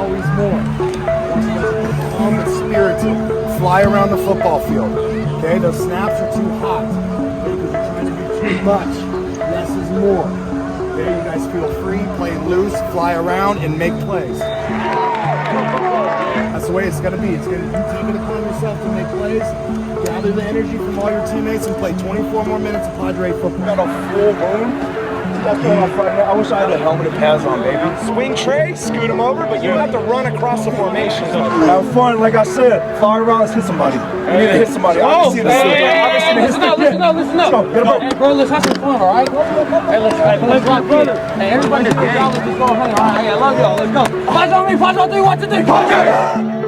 always more. Calm and spirited. Fly around the football field. Okay, those snaps are too hot. Okay, because you're trying to do too much. Less is more. Okay, you guys feel free, play loose, fly around, and make plays. That's the way it's gonna be. It's gonna you take it upon yourself to make plays, gather the energy from all your teammates, and play 24 more minutes of Padre football. Got a full moon. That's playing on Friday night. I wish I had a helmet and pads on, baby. Swing Trey, scoot him over, but you don't have to run across the formation. Have fun, like I said. Fly around, let's hit somebody. We need to hit somebody. Oh, listen up. Hey, bro, let's have some fun, all right? Hey, let's rock, brother. Hey, everybody, let's just go ahead. All right, I love y'all. Let's go. Pass on me, pass on 3, 1, 2, 3. Pass.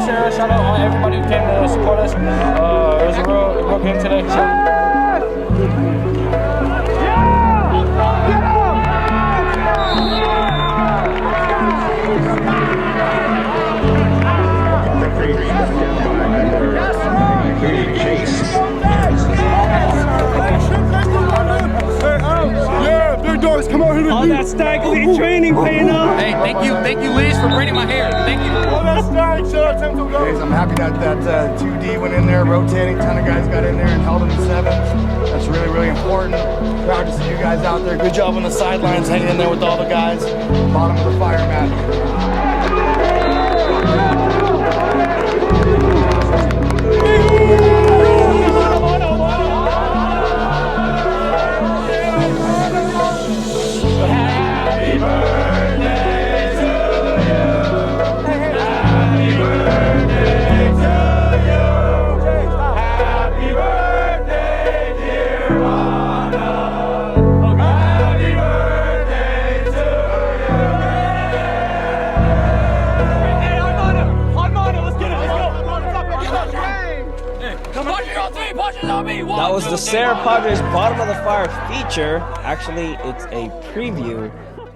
Serra, shout out everybody who came to support us. It was a real game today. Yeah, big dogs, come on here. All that stag training paying off. Hey, thank you, Leigh, for braiding my hair. Thank you. All that stag, shout out to Guys, I'm happy that 2D went in there, rotating. Ton of guys got in there and held them to 7. That's really, really important. Proud to see you guys out there. Good job on the sidelines, hanging in there with all the guys. Bottom of the fire mat. That was the Serra Padres Bottom of the Fire feature. Actually, it's a preview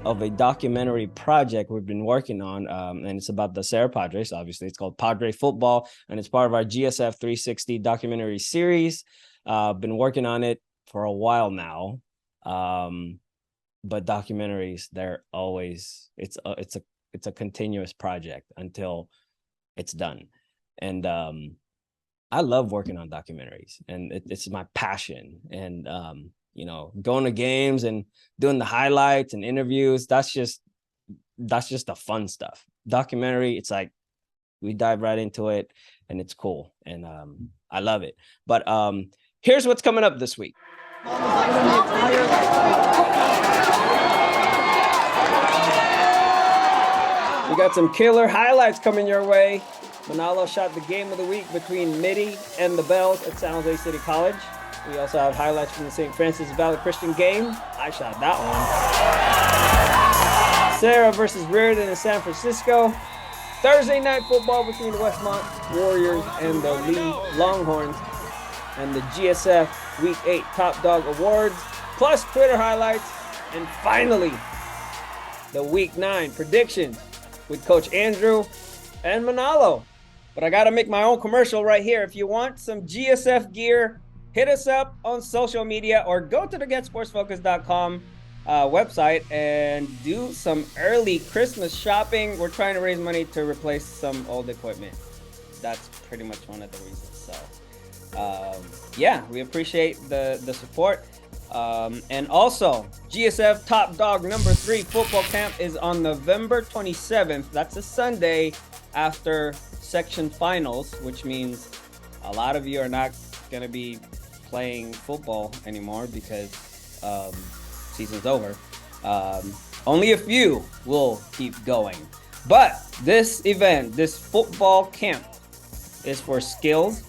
of a documentary project we've been working on, and it's about the Serra Padres. Obviously, it's called Padre Football, and it's part of our GSF 360 documentary series. Been working on it for a while now, but documentaries, they're always it's a continuous project until it's done, and I love working on documentaries, and it's my passion. And going to games and doing the highlights and interviews, that's just the fun stuff. Documentary, it's like we dive right into it, and it's cool, and I love it. But here's what's coming up this week. We got some killer highlights coming your way. Manalo shot the game of the week between Mitty and the Bells at San Jose City College. We also have highlights from the St. Francis Valley Christian game. I shot that one. Serra versus Riordan in San Francisco. Thursday night football between the Westmont Warriors and the Leigh Longhorns. And the GSF Week 8 Top Dog Awards. Plus Twitter highlights. And finally, the Week 9 predictions with Coach Andrew and Manalo. But I got to make my own commercial right here. If you want some GSF gear, hit us up on social media or go to the GetSportsFocus.com website and do some early Christmas shopping. We're trying to raise money to replace some old equipment. That's pretty much one of the reasons. So, yeah, we appreciate the support. And also, GSF Top Dog number 3 football camp is on November 27th. That's a Sunday after section finals, which means a lot of you are not going to be playing football anymore because season's over. Only a few will keep going. But this event, this football camp, is for skills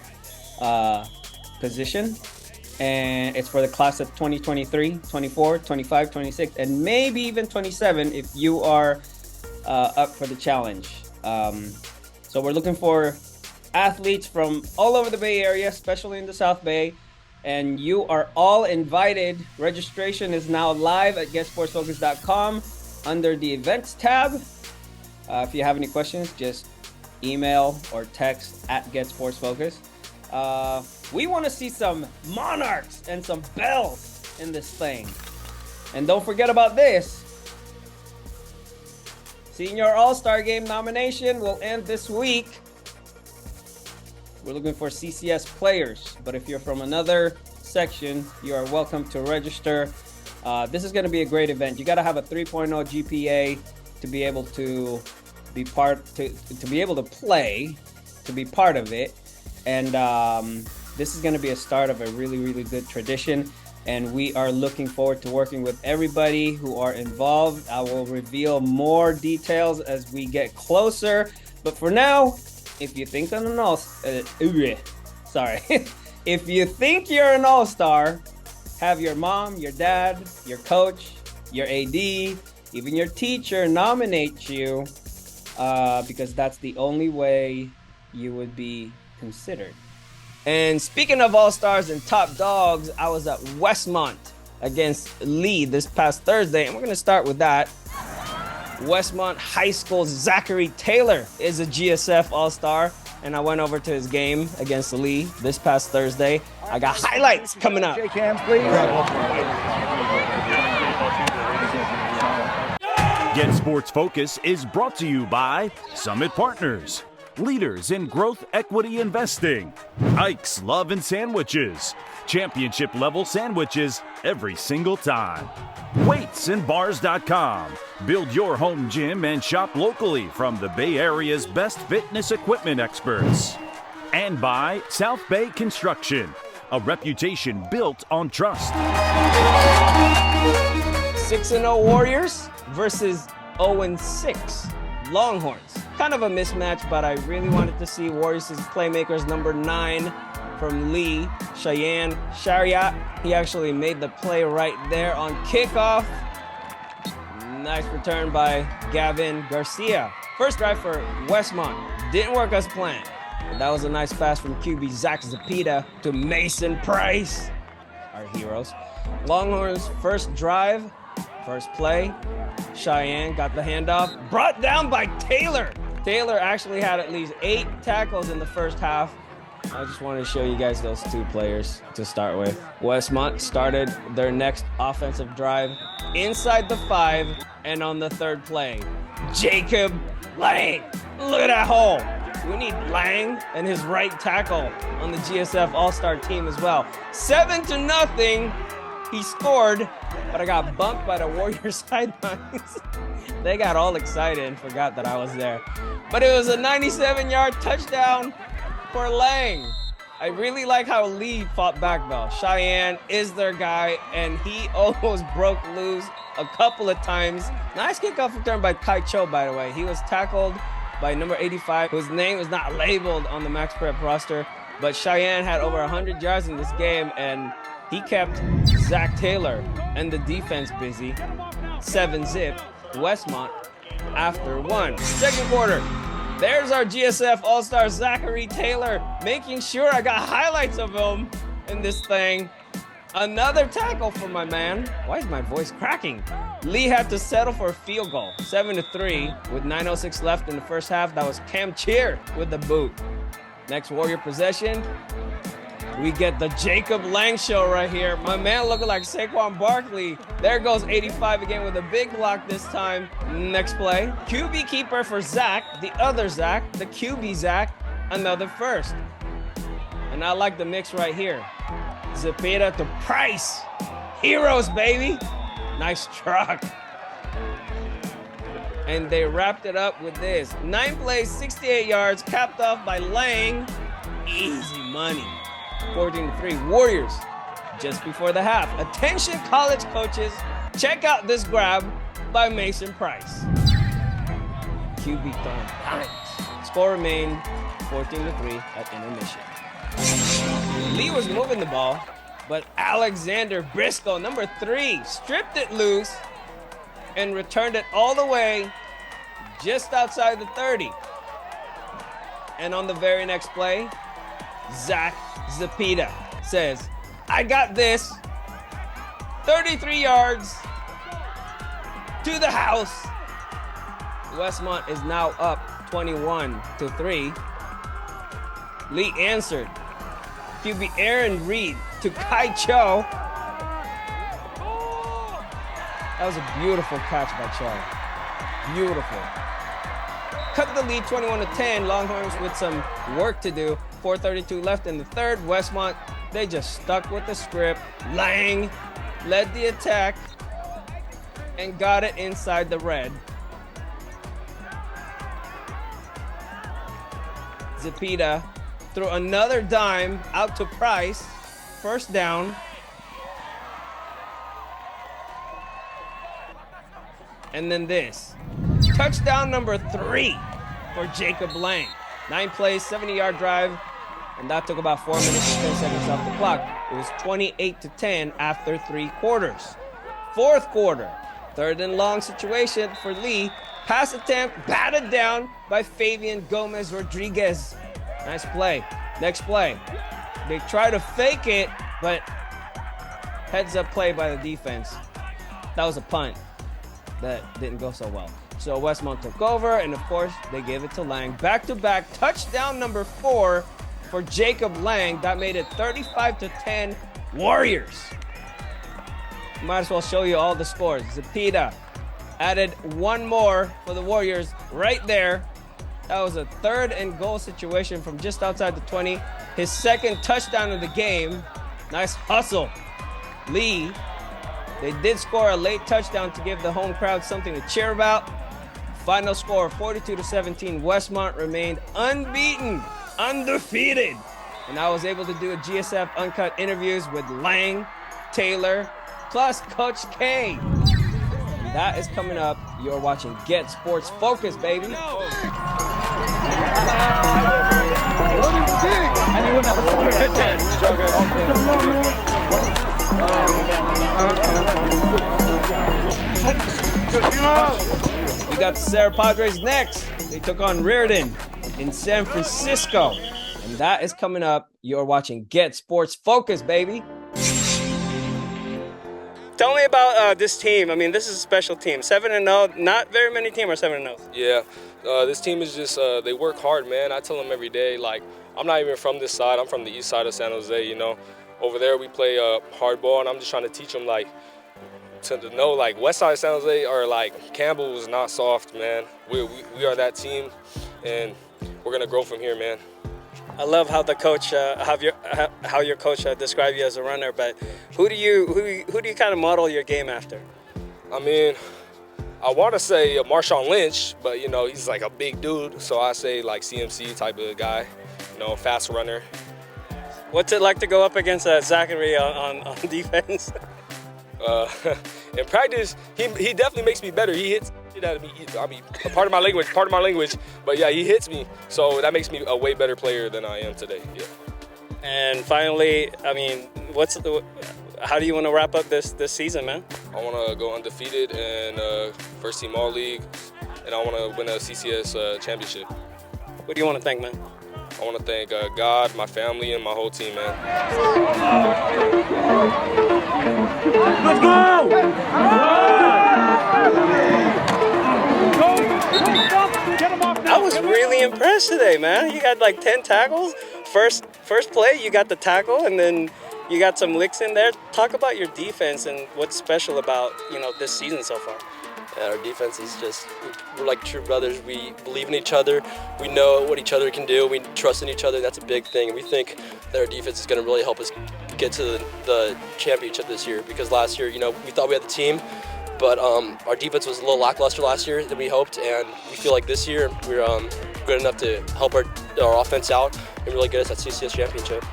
position. And it's for the class of 2023, 24, 25, 26, and maybe even 27 if you are up for the challenge. So we're looking for athletes from all over the Bay Area, especially in the South Bay. And you are all invited. Registration is now live at GetSportsFocus.com under the events tab. If you have any questions, just email or text at GetSportsFocus. We want to see some monarchs and some bells in this thing. And don't forget about this. Senior All-Star Game nomination will end this week. We're looking for CCS players, but if you're from another section, you are welcome to register. This is going to be a great event. You got to have a 3.0 GPA to be able to be to be able to play, to be part of it. And this is going to be a start of a really, really good tradition. And we are looking forward to working with everybody who are involved. I will reveal more details as we get closer. But for now, if you think I'm an if you think you're an all-star, have your mom, your dad, your coach, your AD, even your teacher nominate you, because that's the only way you would be considered. And speaking of all-stars and top dogs, I was at Westmont against Leigh this past Thursday, and we're going to start with that. Westmont High School's Zachary Taylor is a GSF All-Star, and I went over to his game against Leigh this past Thursday. I got highlights coming up. Shake hands, please. Get Sports Focus is brought to you by Summit Partners, leaders in growth equity investing, Ike's Love and Sandwiches, championship level sandwiches every single time, weightsandbars.com, build your home gym and shop locally from the Bay Area's best fitness equipment experts, and by South Bay Construction, a reputation built on trust. 6-0 Warriors versus 0-6 Longhorns. Kind of a mismatch, but I really wanted to see Warriors' playmakers number 9 from Leigh, Cheyenne Shariat. He actually made the play right there on kickoff. Nice return by Gavin Garcia. First drive for Westmont. Didn't work as planned. But that was a nice pass from QB Zach Zapita to Mason Price, our heroes. Longhorns' first drive, first play. Cheyenne got the handoff, brought down by Taylor. Taylor actually had at least 8 tackles in the first half. I just wanted to show you guys those 2 players to start with. Westmont started their next offensive drive inside the 5 and on the 3rd play. Jacob Lang. Look at that hole. We need Lang and his right tackle on the GSF All-Star team as well. 7-0. He scored, but I got bumped by the Warriors sidelines. They got all excited and forgot that I was there. But it was a 97-yard touchdown for Lang. I really like how Leigh fought back though. Cheyenne is their guy, and he almost broke loose a couple of times. Nice kickoff return by Kai Cho, by the way. He was tackled by number 85, whose name is not labeled on the Max Prep roster. But Cheyenne had over 100 yards in this game, and he kept Zach Taylor and the defense busy. 7-0, Westmont after 1. Second quarter. There's our GSF All-Star Zachary Taylor, making sure I got highlights of him in this thing. Another tackle for my man. Why is my voice cracking? Leigh had to settle for a field goal. 7-3 with 9:06 left in the first half. That was Cam Cheer with the boot. Next Warrior possession. We get the Jacob Lang show right here. My man looking like Saquon Barkley. There goes 85 again with a big block this time. Next play. QB keeper for Zach, the other Zach, the QB Zach, another first. And I like the mix right here. Zapata to Price. Heroes, baby. Nice truck. And they wrapped it up with this. 9 plays, 68 yards, capped off by Lang. Easy money. 14-3 Warriors just before the half. Attention college coaches, check out this grab by Mason Price. QB throwing dimes. Score remained 14-3 at intermission. Leigh was moving the ball, but Alexander Briscoe, number 3, stripped it loose and returned it all the way just outside the 30. And on the very next play, Zach Zepeda says, I got this. 33 yards to the house. Westmont is now up 21-3. Leigh answered. QB Aaron Reed to Kai Cho. That was a beautiful catch by Cho. Beautiful. Cut the lead 21-10. Longhorns with some work to do. 4:32 left in the third. Westmont, they just stuck with the script. Lang led the attack and got it inside the red. Zepeda threw another dime out to Price. First down. And then this. Touchdown number 3 for Jacob Lang. 9 plays, 70-yard drive, and that took about 4 minutes and 10 seconds off the clock. It was 28-10 after 3 quarters. Fourth quarter, third and long situation for Leigh. Pass attempt batted down by Fabian Gomez Rodriguez. Nice play. Next play. They try to fake it, but heads up play by the defense. That was a punt that didn't go so well. So Westmont took over, and of course, they gave it to Lang. Back-to-back touchdown number 4 for Jacob Lang. That made it 35-10 Warriors. Might as well show you all the scores. Zepeda added 1 more for the Warriors right there. That was a 3rd and goal situation from just outside the 20. His second touchdown of the game. Nice hustle. Leigh, they did score a late touchdown to give the home crowd something to cheer about. Final score, 42-17. Westmont remained unbeaten, undefeated. And I was able to do a GSF Uncut interviews with Lang, Taylor, plus Coach K. And that is coming up. You're watching Get Sports Focus, baby. We got the Serra Padres next. They took on Riordan in San Francisco. And that is coming up. You're watching Get Sports Focus, baby. Tell me about this team. I mean, this is a special team. 7-0. Not very many teams are 7-0. Yeah, this team is just, they work hard, man. I tell them every day, like, I'm not even from this side. I'm from the east side of San Jose, you know. Over there, we play hardball, and I'm just trying to teach them, like, to know, like, west side of San Jose or, like, Campbell is not soft, man. We are that team, and we're going to grow from here, man. I love how the coach, how your coach described you as a runner. But who do you kind of model your game after? I mean, I want to say Marshawn Lynch, but you know he's like a big dude, so I say like CMC type of guy, you know, fast runner. What's it like to go up against Zachary on defense? In practice, he definitely makes me better. He hits shit out of me. I mean, part of my language. But yeah, he hits me, so that makes me a way better player than I am today. Yeah. And finally, I mean, how do you want to wrap up this season, man? I want to go undefeated and first team all league, and I want to win a CCS championship. What do you want to thank, man? I want to thank God, my family, and my whole team, man. Let's go! I was really impressed today, man. You got like 10 tackles. First play, you got the tackle, and then you got some licks in there. Talk about your defense and what's special about, you know, this season so far. Yeah, our defense is just, we're like true brothers. We believe in each other. We know what each other can do. We trust in each other. That's a big thing. And we think that our defense is going to really help us get to the championship this year, because last year, you know, we thought we had the team, but our defense was a little lackluster last year than we hoped, and we feel like this year we're good enough to help our offense out and really get us that CCS championship.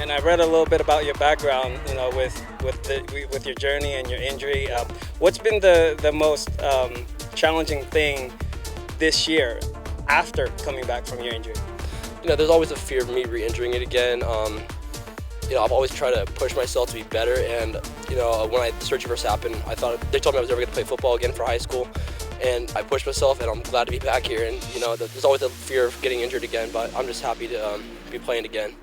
And I read a little bit about your background, you know, with your journey and your injury. What's been the most challenging thing this year after coming back from your injury? You know, there's always a fear of me re-injuring it again. You know, I've always tried to push myself to be better, and you know, when the surgery first happened, they told me I was never going to play football again for high school, and I pushed myself, and I'm glad to be back here. And you know, there's always the fear of getting injured again, but I'm just happy to be playing again.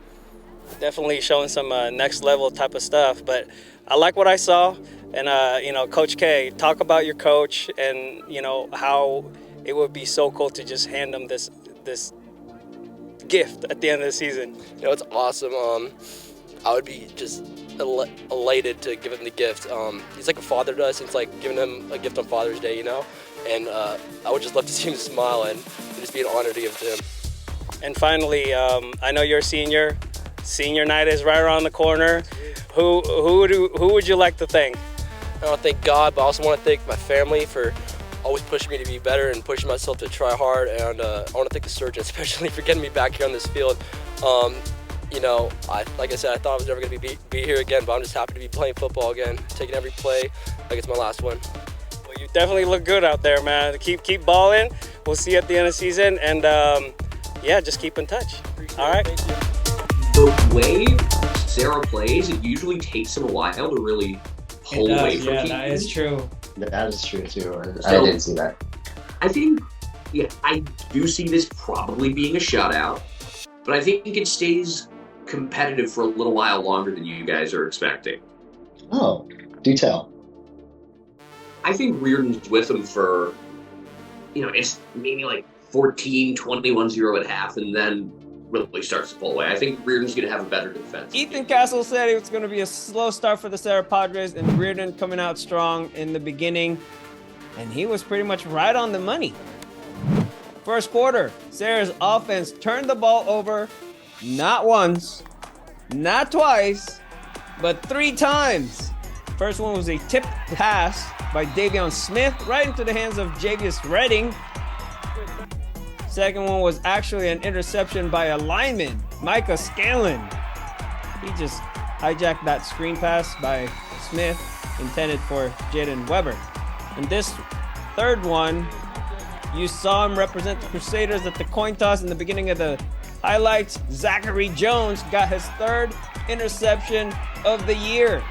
Definitely showing some next level type of stuff, but I like what I saw. And you know, Coach K, talk about your coach and you know how it would be so cool to just hand him this gift at the end of the season. You know, it's awesome. I would be just elated to give him the gift. He's like a father to us. It's like giving him a gift on Father's Day, you know. And I would just love to see him smile, and it'd just be an honor to give it to him. And finally, I know you're a senior. Senior night is right around the corner. Who would you like to thank? I want to thank God, but I also want to thank my family for always pushing me to be better and pushing myself to try hard. And I want to thank the surgeon, especially for getting me back here on this field. You know, like I said, I thought I was never going to be here again, but I'm just happy to be playing football again, taking every play like it's my last one. Well, you definitely look good out there, man. Keep balling. We'll see you at the end of the season, and yeah, just keep in touch. All right. The way Serra plays, it usually takes him a while to really pull away from people. That is true. That is true too. I didn't see that. I think, yeah, I do see this probably being a shutout, but I think it stays competitive for a little while longer than you guys are expecting. Oh, do tell. I think Riordan's with them for, you know, it's maybe like 14, 21-0 at half, and then really starts to pull away. I think Riordan's going to have a better defense. Ethan Castle said it was going to be a slow start for the Serra Padres, and Riordan coming out strong in the beginning, and he was pretty much right on the money. First quarter, Serra's offense turned the ball over not once, not twice, but 3 times. First one was a tipped pass by Davion Smith right into the hands of Javius Redding. Second one was actually an interception by a lineman, Micah Scanlon. He just hijacked that screen pass by Smith, intended for Jaden Weber. And this third one, you saw him represent the Crusaders at the coin toss in the beginning of the highlights. Zachary Jones got his 3rd interception of the year.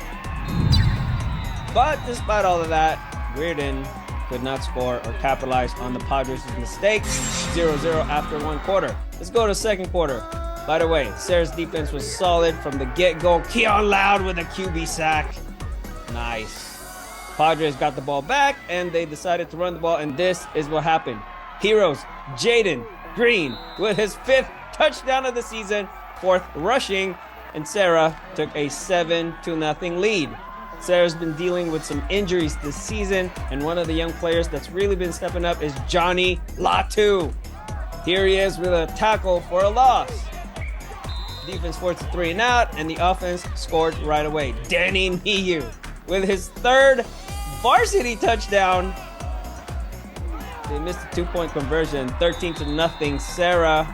But despite all of that, Riordan could not score or capitalize on the Padres' mistakes. 0-0 after 1 quarter. Let's go to second quarter. By the way, Serra's defense was solid from the get-go. Keon Loud with a QB sack. Nice. Padres got the ball back, and they decided to run the ball, and this is what happened. Heroes, Jaden Green with his 5th touchdown of the season, 4th rushing, and Serra took a 7-0 lead. Serra's been dealing with some injuries this season, and one of the young players that's really been stepping up is Johnny Latu. Here he is with a tackle for a loss. Defense forced a 3 and out, and the offense scored right away. Danny Niu with his 3rd varsity touchdown. They missed a 2-point conversion, 13-0 Serra.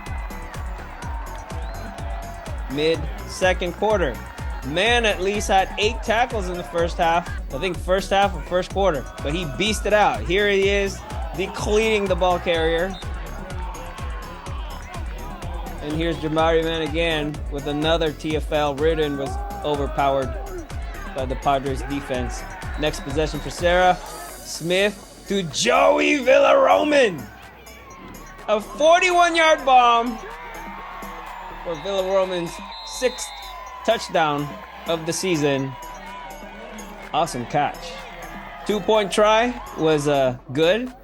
Mid-second quarter. Man at least had 8 tackles in the first half. I think first half or first quarter. But he beasted out. Here he is, decleating the ball carrier. And here's Jamari Man again with another TFL. Riordan was overpowered by the Padres defense. Next possession for Serra. Smith to Joey Villaroman. A 41-yard bomb for Villaroman's 6th touchdown of the season. Awesome catch. 2-point try was good.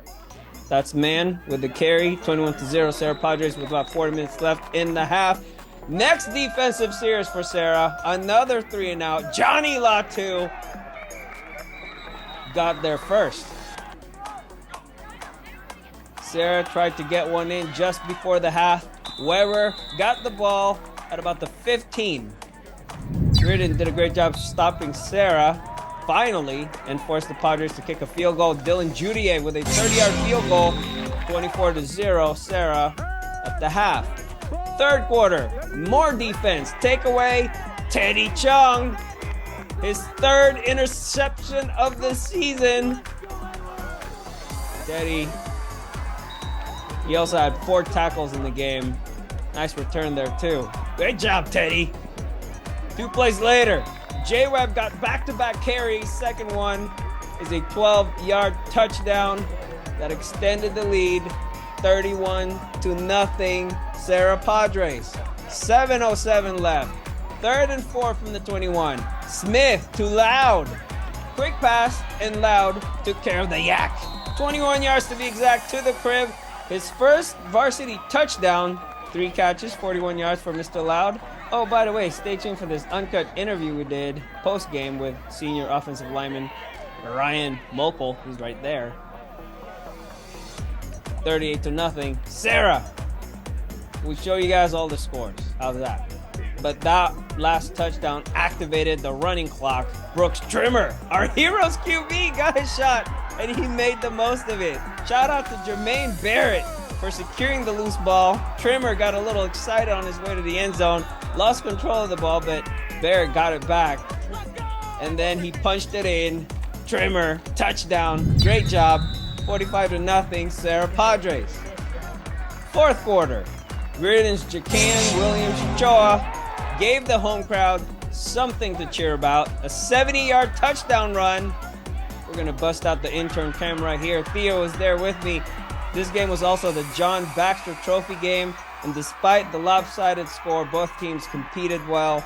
That's Man with the carry. 21-0 Serra Padres with about 40 minutes left in the half. Next defensive series for Serra. Another 3 and out. Johnny Latu got there first. Serra tried to get one in just before the half. Weber got the ball at about the 15. Riordan did a great job stopping Serra, finally, and forced the Padres to kick a field goal. Dylan Judier with a 30-yard field goal, 24-0 Serra at the half. Third quarter, more defense. Takeaway, Teddy Chung, his 3rd interception of the season. Teddy, he also had 4 tackles in the game. Nice return there too. Great job, Teddy. 2 plays later, J-Web got back-to-back carries. Second one is a 12-yard touchdown. that extended the lead 31-0. Serra Padres. 7:07 left. 3rd and 4 from the 21. Smith to Loud. Quick pass, and Loud took care of the yak. 21 yards to be exact, to the crib. His first varsity touchdown. 3 catches, 41 yards for Mr. Loud. Oh, by the way, stay tuned for this uncut interview we did post-game with senior offensive lineman Ryan Moeckel, who's right there. 38-0. Serra. We'll show you guys all the scores. How's that? But that last touchdown activated the running clock. Brooks Trimmer, our hero's QB, got a shot, and he made the most of it. Shout out to Jermaine Barrett for securing the loose ball. Trimmer got a little excited on his way to the end zone, lost control of the ball, but Barrett got it back. And then he punched it in. Trimmer, touchdown. Great job. 45-0, Serra Padres. 4th quarter. Riordan's Jacan Williams Choa gave the home crowd something to cheer about. A 70-yard touchdown run. We're going to bust out the intern camera here. Theo is there with me. This game was also the John Baxter Trophy game, and despite the lopsided score, both teams competed well.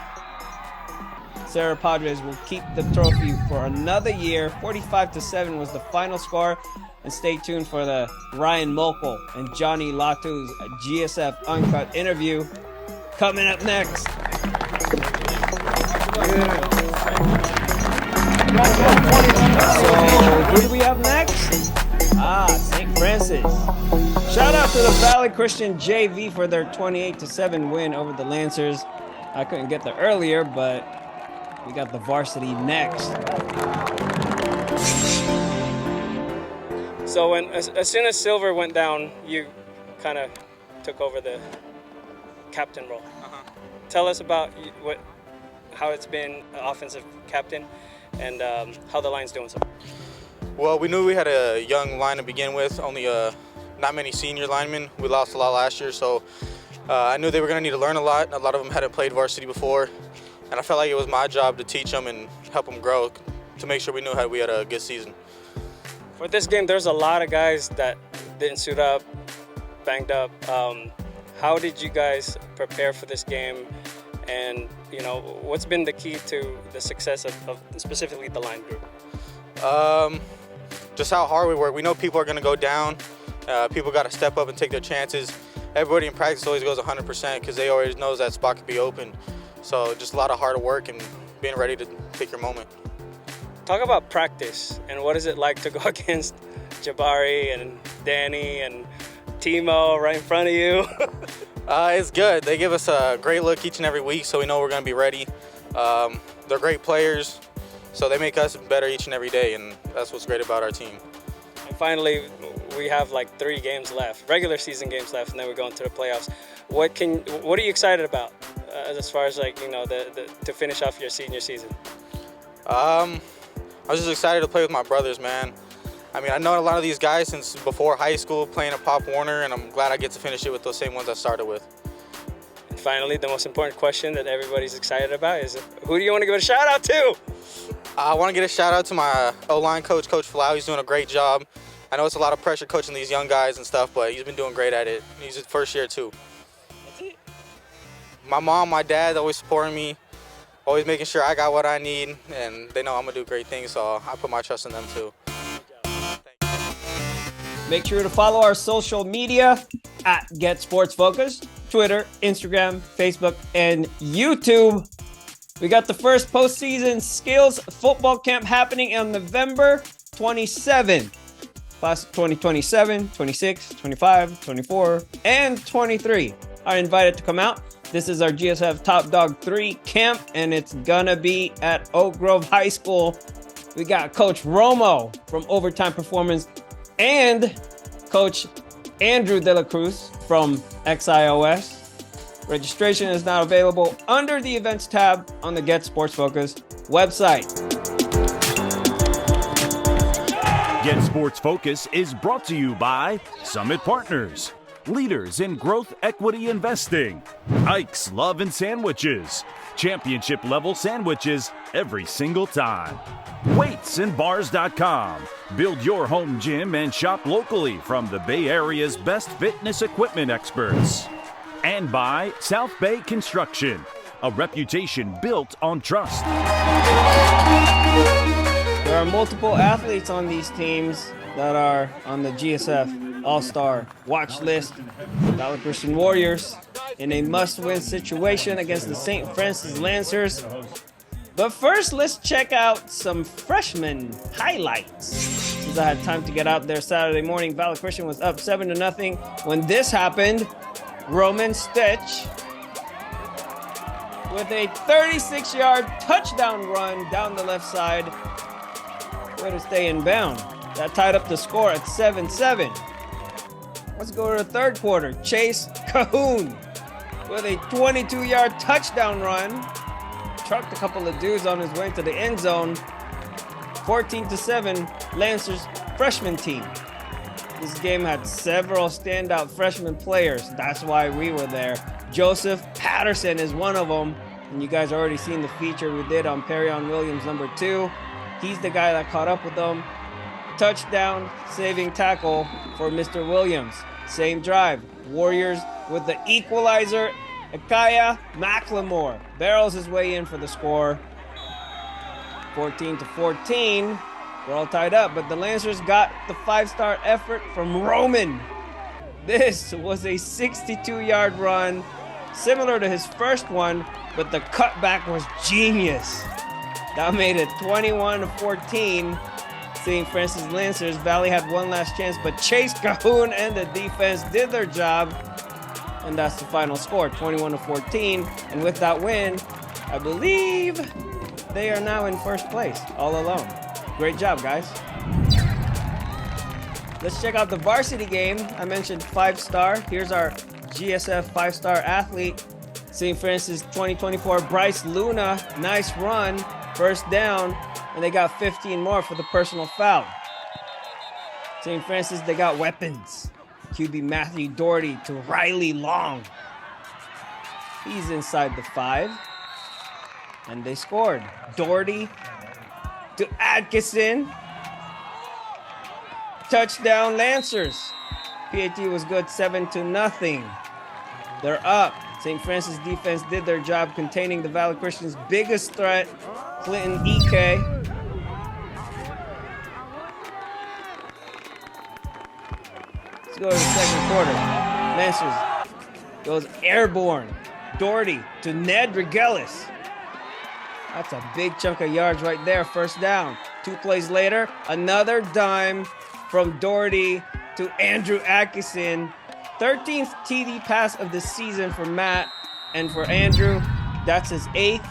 Serra Padres will keep the trophy for another year. 45-7 was the final score. And stay tuned for the Ryan Moeckel and Johnny Latu's GSF Uncut interview coming up next. So, who do we have next? St. Francis. Shout out to the Valley Christian JV for their 28-7 win over the Lancers. I couldn't get there earlier, but we got the varsity next. So when as soon as Silver went down, you kind of took over the captain role. Tell us about how it's been offensive captain and how the line's doing so. Well, we knew we had a young line to begin with, only not many senior linemen. We lost a lot last year, so I knew they were going to need to learn a lot. A lot of them hadn't played varsity before, and I felt like it was my job to teach them and help them grow to make sure we knew we had a good season. For this game, there's a lot of guys that didn't suit up, banged up. How did you guys prepare for this game? And, what's been the key to the success of specifically the line group? Just how hard we work. We know people are going to go down. People got to step up and take their chances. Everybody in practice always goes 100% because they always knows that spot could be open. So just a lot of hard work and being ready to take your moment. Talk about practice and what is it like to go against Jabari and Danny and Timo right in front of you? It's good. They give us a great look each and every week, so we know we're going to be ready. They're great players, so they make us better each and every day, and that's what's great about our team. And finally, we have like 3 games left, regular season games left, and then we're going to the playoffs. What are you excited about as far as to finish off your senior season? I was just excited to play with my brothers, man. I mean, I know a lot of these guys since before high school playing at Pop Warner, and I'm glad I get to finish it with those same ones I started with. And finally, the most important question that everybody's excited about is, who do you want to give a shout out to? I want to get a shout out to my O-line coach, Coach Falau. He's doing a great job. I know it's a lot of pressure coaching these young guys and stuff, but he's been doing great at it. He's his first year too. That's it. My mom, my dad always supporting me, always making sure I got what I need, and they know I'm going to do great things, so I put my trust in them too. Make sure to follow our social media at GetSportsFocus, Twitter, Instagram, Facebook, and YouTube. We got the first postseason skills football camp happening on November 27. Class of 2027, 26, 25, 24, and 23 are invited to come out. This is our GSF Top Dog 3 camp, and it's gonna be at Oak Grove High School. We got Coach Romo from Overtime Performance and Coach Andrew De La Cruz from XIOS. Registration is now available under the events tab on the Get Sports Focus website. Get Sports Focus is brought to you by Summit Partners. leaders in growth equity investing. Ike's Love and Sandwiches, championship level sandwiches every single time. Weightsandbars.com, build your home gym and shop locally from the Bay Area's best fitness equipment experts. And by South Bay Construction, a reputation built on trust. There are multiple athletes on these teams that are on the GSF All-Star watch list. Valley Christian Warriors in a must-win situation against the St. Francis Lancers. But first, let's check out some freshman highlights. Since I had time to get out there Saturday morning, Valley Christian was up 7-0 when this happened. Roman Stitch with a 36-yard touchdown run down the left side. Way to stay in bound. That tied up the score at 7-7. Let's go to the third quarter. Chase Cahoon with a 22-yard touchdown run. Trucked a couple of dudes on his way to the end zone. 14-7, Lancers freshman team. This game had several standout freshman players. That's why we were there. Joseph Patterson is one of them. And you guys already seen the feature we did on Perrion Williams, number 2. He's the guy that caught up with them. Touchdown, saving tackle for Mr. Williams. Same drive. Warriors with the equalizer. Akaya McLemore barrels his way in for the score. 14-14. We're all tied up, but the Lancers got the 5-star effort from Roman. This was a 62-yard run, similar to his first one, but the cutback was genius. That made it 21-14. St. Francis Lancers. Valley had one last chance, but Chase Cahoon and the defense did their job. And that's the final score, 21-14. And with that win, I believe they are now in first place, all alone. Great job, guys. Let's check out the varsity game. I mentioned 5-star. Here's our GSF 5-star athlete, St. Francis 2024, Bryce Luna. Nice run, first down, and they got 15 more for the personal foul. St. Francis, they got weapons. QB Matthew Doherty to Riley Long. He's inside the 5. And they scored. Doherty to Atkinson. Touchdown Lancers. PAT was good, 7-0. They're up. St. Francis defense did their job containing the Valley Christian's biggest threat, Clinton EK. Let's go to the second quarter. Lancers goes airborne. Doherty to Ned Regelis. That's a big chunk of yards right there. First down. 2 plays later, another dime from Doherty to Andrew Atkinson. 13th TD pass of the season for Matt, and for Andrew, that's his 8th.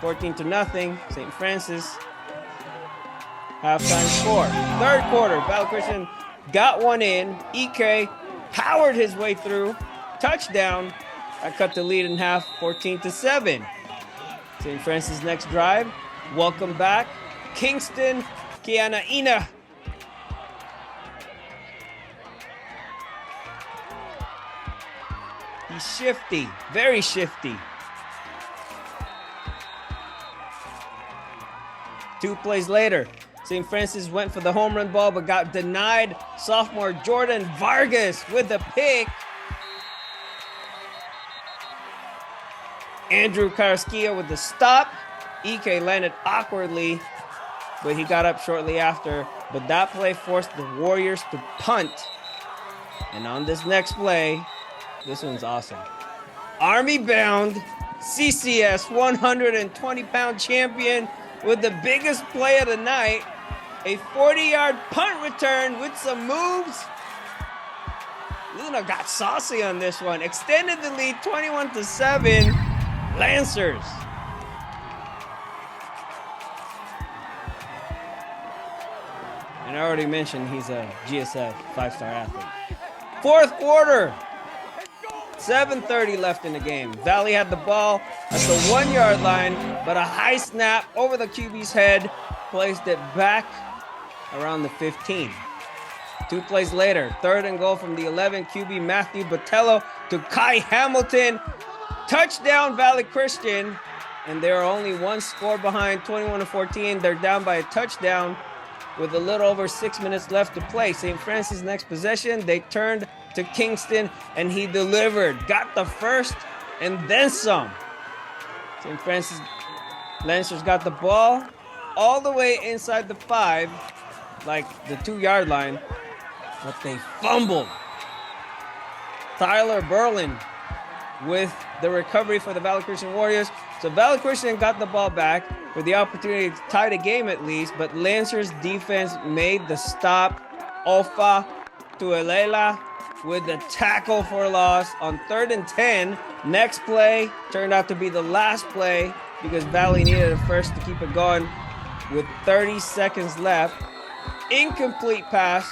14-0, St. Francis. Halftime score. Third quarter, Valley Christian got one in. EK powered his way through. Touchdown. That cut the lead in half, 14-7. St. Francis next drive. Welcome back. Kingston Kianaina. He's shifty, very shifty. 2 plays later, St. Francis went for the home run ball but got denied. Sophomore Jordan Vargas with the pick. Andrew Karaskia with the stop. EK landed awkwardly, but he got up shortly after. But that play forced the Warriors to punt. And on this next play, this one's awesome. Army-bound CCS 120-pound champion with the biggest play of the night. A 40-yard punt return with some moves. Luna got saucy on this one. Extended the lead 21-7. Lancers. And I already mentioned he's a GSF 5-star athlete. Fourth quarter. 7:30 left in the game. Valley had the ball at the 1-yard line, but a high snap over the QB's head placed it back around the 15. 2 plays later, 3rd and goal from the 11, QB Matthew Botello to Kai Hamilton. Touchdown, Valley Christian. And they're only 1 score behind, 21-14. They're down by a touchdown with a little over 6 minutes left to play. St. Francis next possession, they turned to Kingston, and he delivered. Got the first and then some. St. Francis Lancers got the ball all the way inside the 5, like the 2-yard line, but they fumbled. Tyler Berlin with the recovery for the Valley Christian Warriors. So Valley Christian got the ball back with the opportunity to tie the game at least, but Lancers defense made the stop. Ofa Tuelela with the tackle for loss on 3rd and 10. Next play turned out to be the last play because Valley needed a first to keep it going with 30 seconds left. Incomplete pass,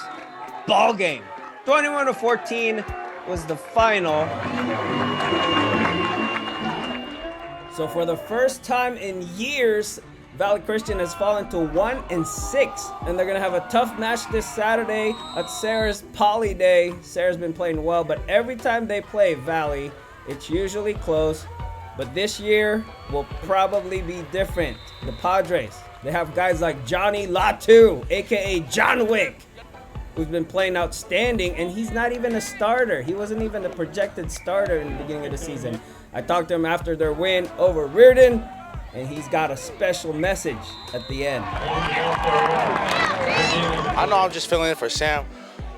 ball game. 21-14 was the final. So for the first time in years, Valley Christian has fallen to 1-6, and they're gonna have a tough match this Saturday at Serra's Poly Day. Serra's been playing well, but every time they play Valley, it's usually close. But this year will probably be different. The Padres, they have guys like Johnny Latu, aka John Wick, who's been playing outstanding, and he's not even a starter. He wasn't even a projected starter in the beginning of the season. I talked to him after their win over Riordan, and he's got a special message at the end. I know I'm just filling in for Sam,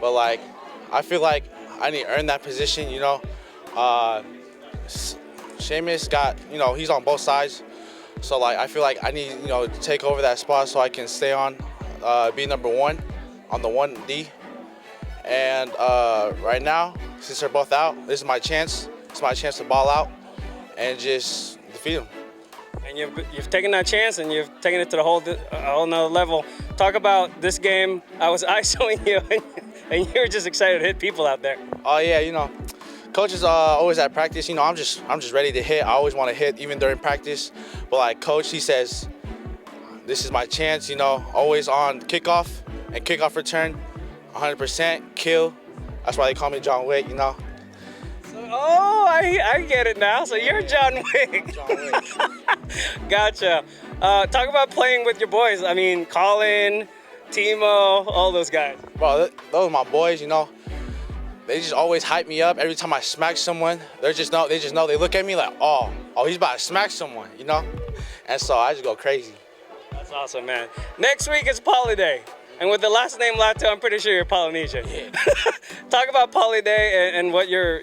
but like, I feel like I need to earn that position, you know. Seamus got, you know, he's on both sides. So like, I feel like I need, you know, to take over that spot so I can stay on, be number 1 on the 1D. And right now, since they're both out, this is my chance. It's my chance to ball out and just defeat them. And you've taken that chance and you've taken it to a whole nother level. Talk about this game. I was ISOing you and you were just excited to hit people out there. Oh yeah, you know, coach is always at practice. You know, I'm just ready to hit. I always want to hit even during practice. But like coach, he says, this is my chance. You know, always on kickoff and kickoff return, 100% kill. That's why they call me John Wick. You know. Oh, I get it now. So you're John Wick. John Wick. Gotcha. Talk about playing with your boys. I mean, Colin, Timo, all those guys. Bro, those are my boys, you know. They just always hype me up every time I smack someone. They just know. They look at me like, oh, he's about to smack someone, you know. And so I just go crazy. That's awesome, man. Next week is Poly Day. And with the last name Latu, I'm pretty sure you're Polynesian. Yeah. Talk about Poly Day and what you're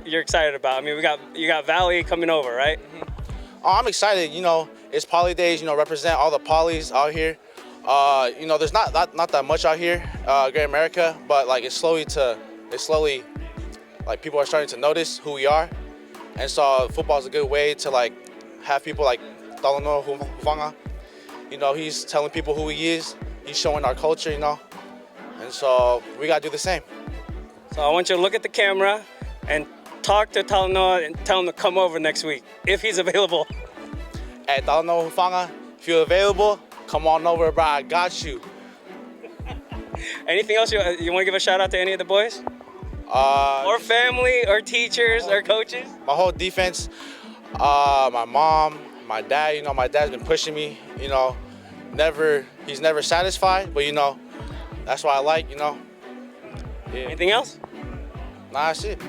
excited about. I mean, you got Valley coming over, right? Mm-hmm. Oh, I'm excited. You know, it's Poly Days. You know, represent all the polys out here. You know, there's not that much out here, Great America, but like it's slowly like people are starting to notice who we are, and so football is a good way to like have people like Talanoa Hufanga. You know, he's telling people who he is. He's showing our culture, you know, and so we gotta do the same. So I want you to look at the camera and talk to Talanoa and tell him to come over next week if he's available. Hey, Talanoa Hufanga, if you're available, come on over, bro. I got you. Anything else you want to give a shout out to any of the boys? Or family, or teachers, or coaches? My whole defense, my mom, my dad. You know, my dad's been pushing me. You know. He's never satisfied, but you know, that's what I like, you know. Yeah. Anything else? Nah, that's it.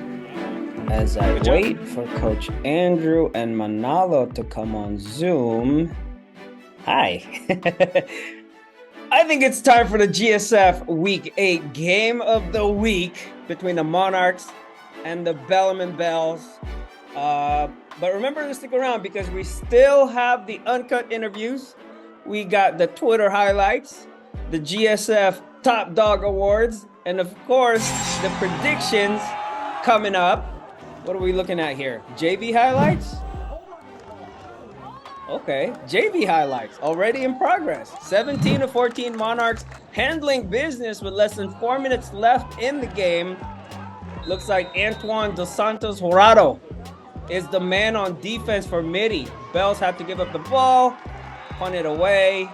As I wait for Coach Andrew and Manalo to come on Zoom. Hi. I think it's time for the GSF Week 8 Game of the Week between the Monarchs and the Bellarmine Bells. But remember to stick around because we still have the uncut interviews. We got the Twitter highlights, the GSF Top Dog Awards, and of course, the predictions coming up. What are we looking at here? JV highlights? Okay, JV highlights already in progress. 17-14 Monarchs handling business with less than 4 minutes left in the game. Looks like Antoine Dos Santos Jurado is the man on defense for Mitty. Bells have to give up the ball, punt it away,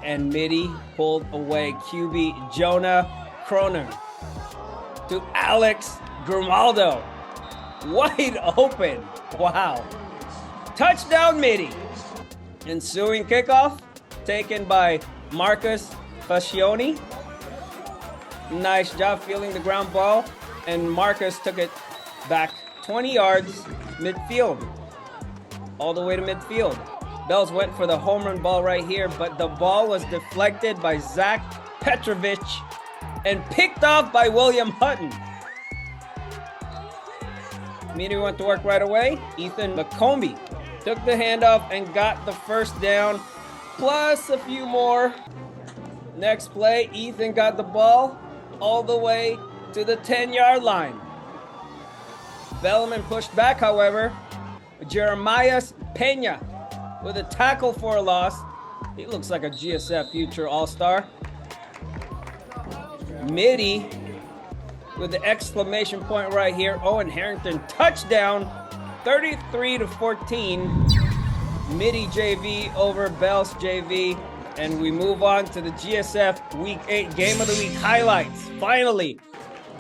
and Mitty pulled away. QB Jonah Cronin to Alex Grimaldo. Wide open. Wow. Touchdown, Mitty. Ensuing kickoff taken by Marcus Fascioni. Nice job fielding the ground ball. And Marcus took it back 20 yards midfield. All the way to midfield. Bells went for the home run ball right here, but the ball was deflected by Zach Petrovich and picked off by William Hutton. Mitty went to work right away. Ethan McCombie took the handoff and got the first down, plus a few more. Next play, Ethan got the ball all the way to the 10-yard line. Bellarmine pushed back, however. Jeremiah Pena with a tackle for a loss. He looks like a GSF future All-Star. Mitty with the exclamation point right here. Owen Harrington touchdown, 33-14. Mitty JV over Bells JV. And we move on to the GSF Week 8 Game of the Week highlights. Finally,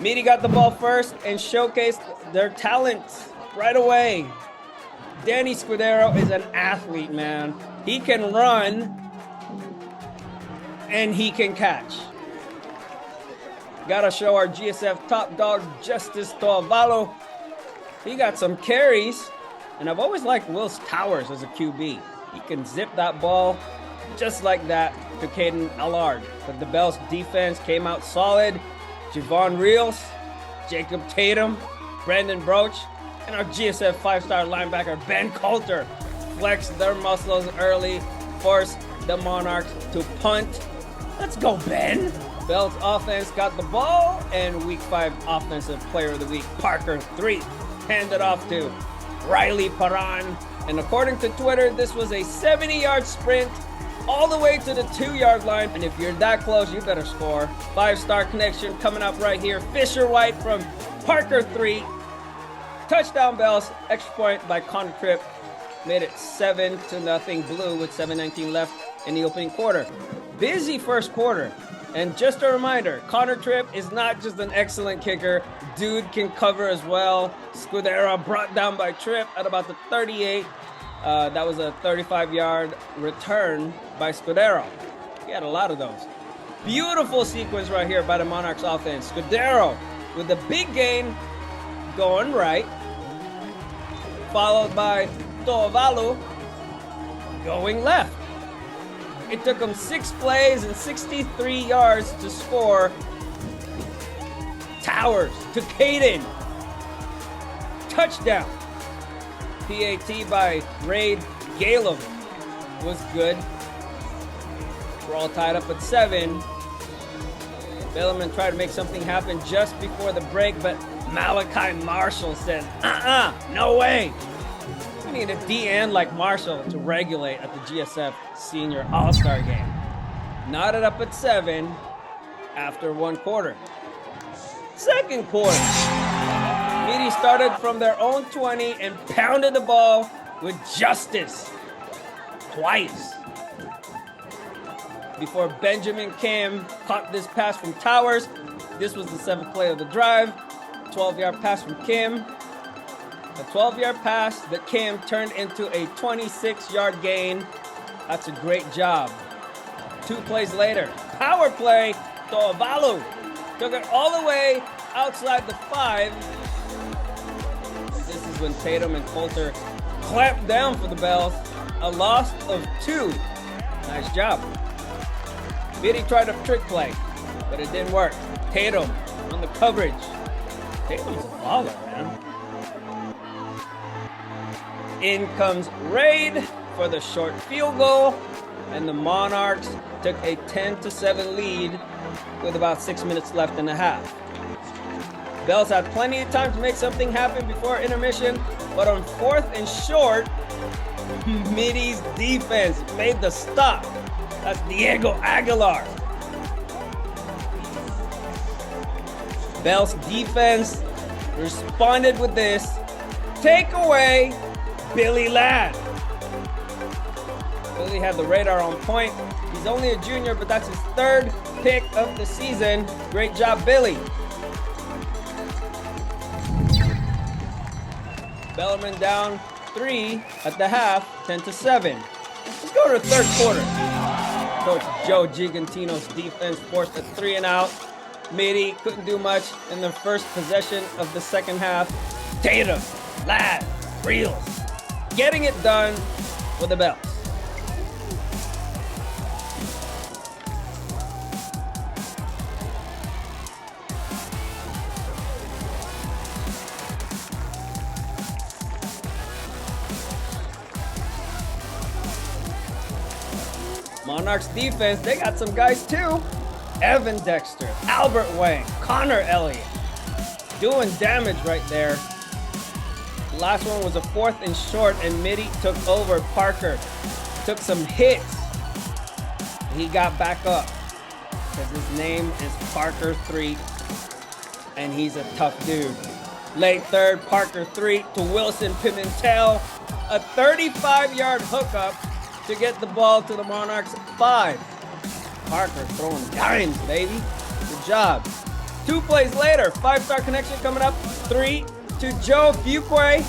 Mitty got the ball first and showcased their talents right away. Danny Scudero is an athlete, man. He can run and he can catch. Gotta show our GSF top dog, Justice Toavalo. He got some carries, and I've always liked Will Towers as a QB. He can zip that ball just like that to Caden Allard. But the Bells defense came out solid. Javon Reels, Jacob Tatum, Brandon Broach, and our GSF 5-star linebacker, Ben Coulter, flexed their muscles early, forced the Monarchs to punt. Let's go, Ben! Bells offense got the ball, and Week 5 Offensive Player of the Week, Parker 3, handed off to Riley Paran. And according to Twitter, this was a 70-yard sprint all the way to the 2-yard line. And if you're that close, you better score. 5-star connection coming up right here. Fisher White from Parker 3. Touchdown Bells. Extra point by Connor Tripp. Made it 7-0 Blue with 7:19 left in the opening quarter. Busy first quarter. And just a reminder, Connor Tripp is not just an excellent kicker. Dude can cover as well. Scudero brought down by Tripp at about the 38. That was a 35-yard return by Scudero. He had a lot of those. Beautiful sequence right here by the Monarchs offense. Scudero with the big gain going right, followed by Toavalu going left. It took him 6 plays and 63 yards to score. Towers to Caden. Touchdown. PAT by Raid Galem was good. We're all tied up at 7. Bellarmine tried to make something happen just before the break, but Malachi Marshall said, no way. We need a DN like Marshall to regulate at the GSF Senior All-Star Game. Knotted up at 7 after 1 quarter. Second quarter. Mitty started from their own 20 and pounded the ball with justice twice. Before Benjamin Kim caught this pass from Towers. This was the 7th play of the drive. 12-yard pass from Kim. A 12-yard pass that Kim turned into a 26-yard gain. That's a great job. 2 plays later, power play, Toavalu took it all the way outside the 5. This is when Tatum and Coulter clamped down for the Bells. A loss of 2. Nice job. Mitty tried a trick play, but it didn't work. Tatum on the coverage. Tatum's a baller, man. In comes Raid for the short field goal, and the Monarchs took a 10-7 lead with about 6 minutes left in the half. Bells had plenty of time to make something happen before intermission, but on 4th and short, Mitty's defense made the stop. That's Diego Aguilar. Bells defense responded with this. Take away Billy Ladd. Billy really had the radar on point. He's only a junior, but that's his 3rd pick of the season. Great job, Billy. Bellarmine down 3 at the half, 10-7. Let's go to the 3rd quarter. Coach Joe Gigantino's defense forced a 3 and out. Mitty couldn't do much in the first possession of the 2nd half. Tatum, Lad, Reels, getting it done with the Bells. Monarchs defense, they got some guys too. Evan Dexter, Albert Wang, Connor Elliott, doing damage right there. The last one was a 4th and short, and Mitty took over. Parker took some hits. He got back up because his name is Parker 3, and he's a tough dude. Late 3rd, Parker 3 to Wilson Pimentel, a 35-yard hookup to get the ball to the Monarchs 5. Parker throwing dimes, baby. Good job. 2 plays later, 5-star connection coming up. 3 to Joe Fuqua.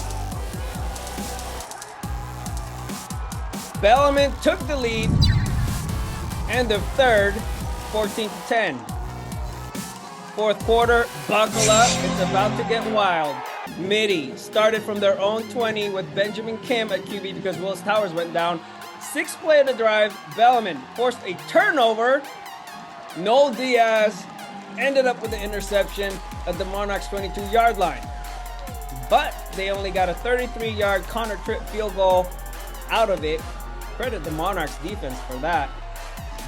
Bellarmine took the lead. End of 3rd, 14-10. 4th quarter, buckle up. It's about to get wild. Mitty started from their own 20 with Benjamin Kim at QB because Willis Towers went down. 6th play of the drive, Bellarmine forced a turnover. Noel Diaz ended up with the interception at the Monarchs' 22-yard line. But they only got a 33-yard Connor Tripp field goal out of it. Credit the Monarchs defense for that.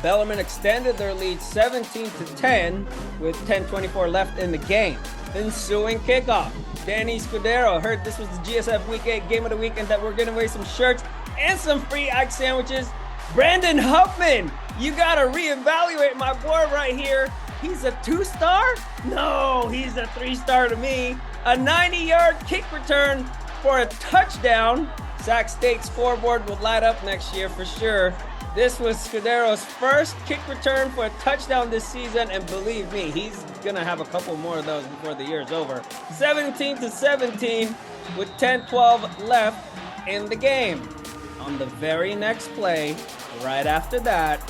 Bellarmine extended their lead 17-10 with 10:24 left in the game. Ensuing kickoff. Danny Scudero heard this was the GSF Week 8 Game of the Weekend that we're giving away some shirts and some free egg sandwiches. Brandon Huffman, you gotta reevaluate my boy right here. He's a 2-star? No, he's a 3-star to me. A 90-yard kick return for a touchdown. Sac State scoreboard will light up next year for sure. This was Scudero's first kick return for a touchdown this season, and believe me, he's gonna have a couple more of those before the year is over. 17-17 with 10-12 left in the game. On the very next play, right after that,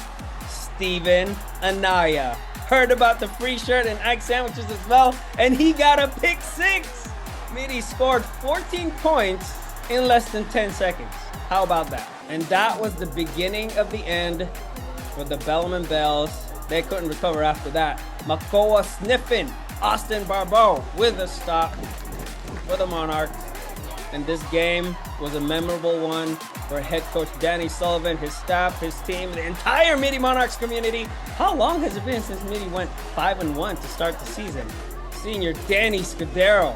Steven Anaya heard about the free shirt and egg sandwiches as well, and he got a pick 6. Mitty scored 14 points in less than 10 seconds. How about that? And that was the beginning of the end for the Bellarmine Bells. They couldn't recover after that. Makoa sniffing, Austin Barbeau with a stop for the Monarchs. And this game was a memorable one for head coach Danny Sullivan, his staff, his team, the entire Mitty Monarchs community. How long has it been since Mitty went 5-1 to start the season? Senior Danny Scudero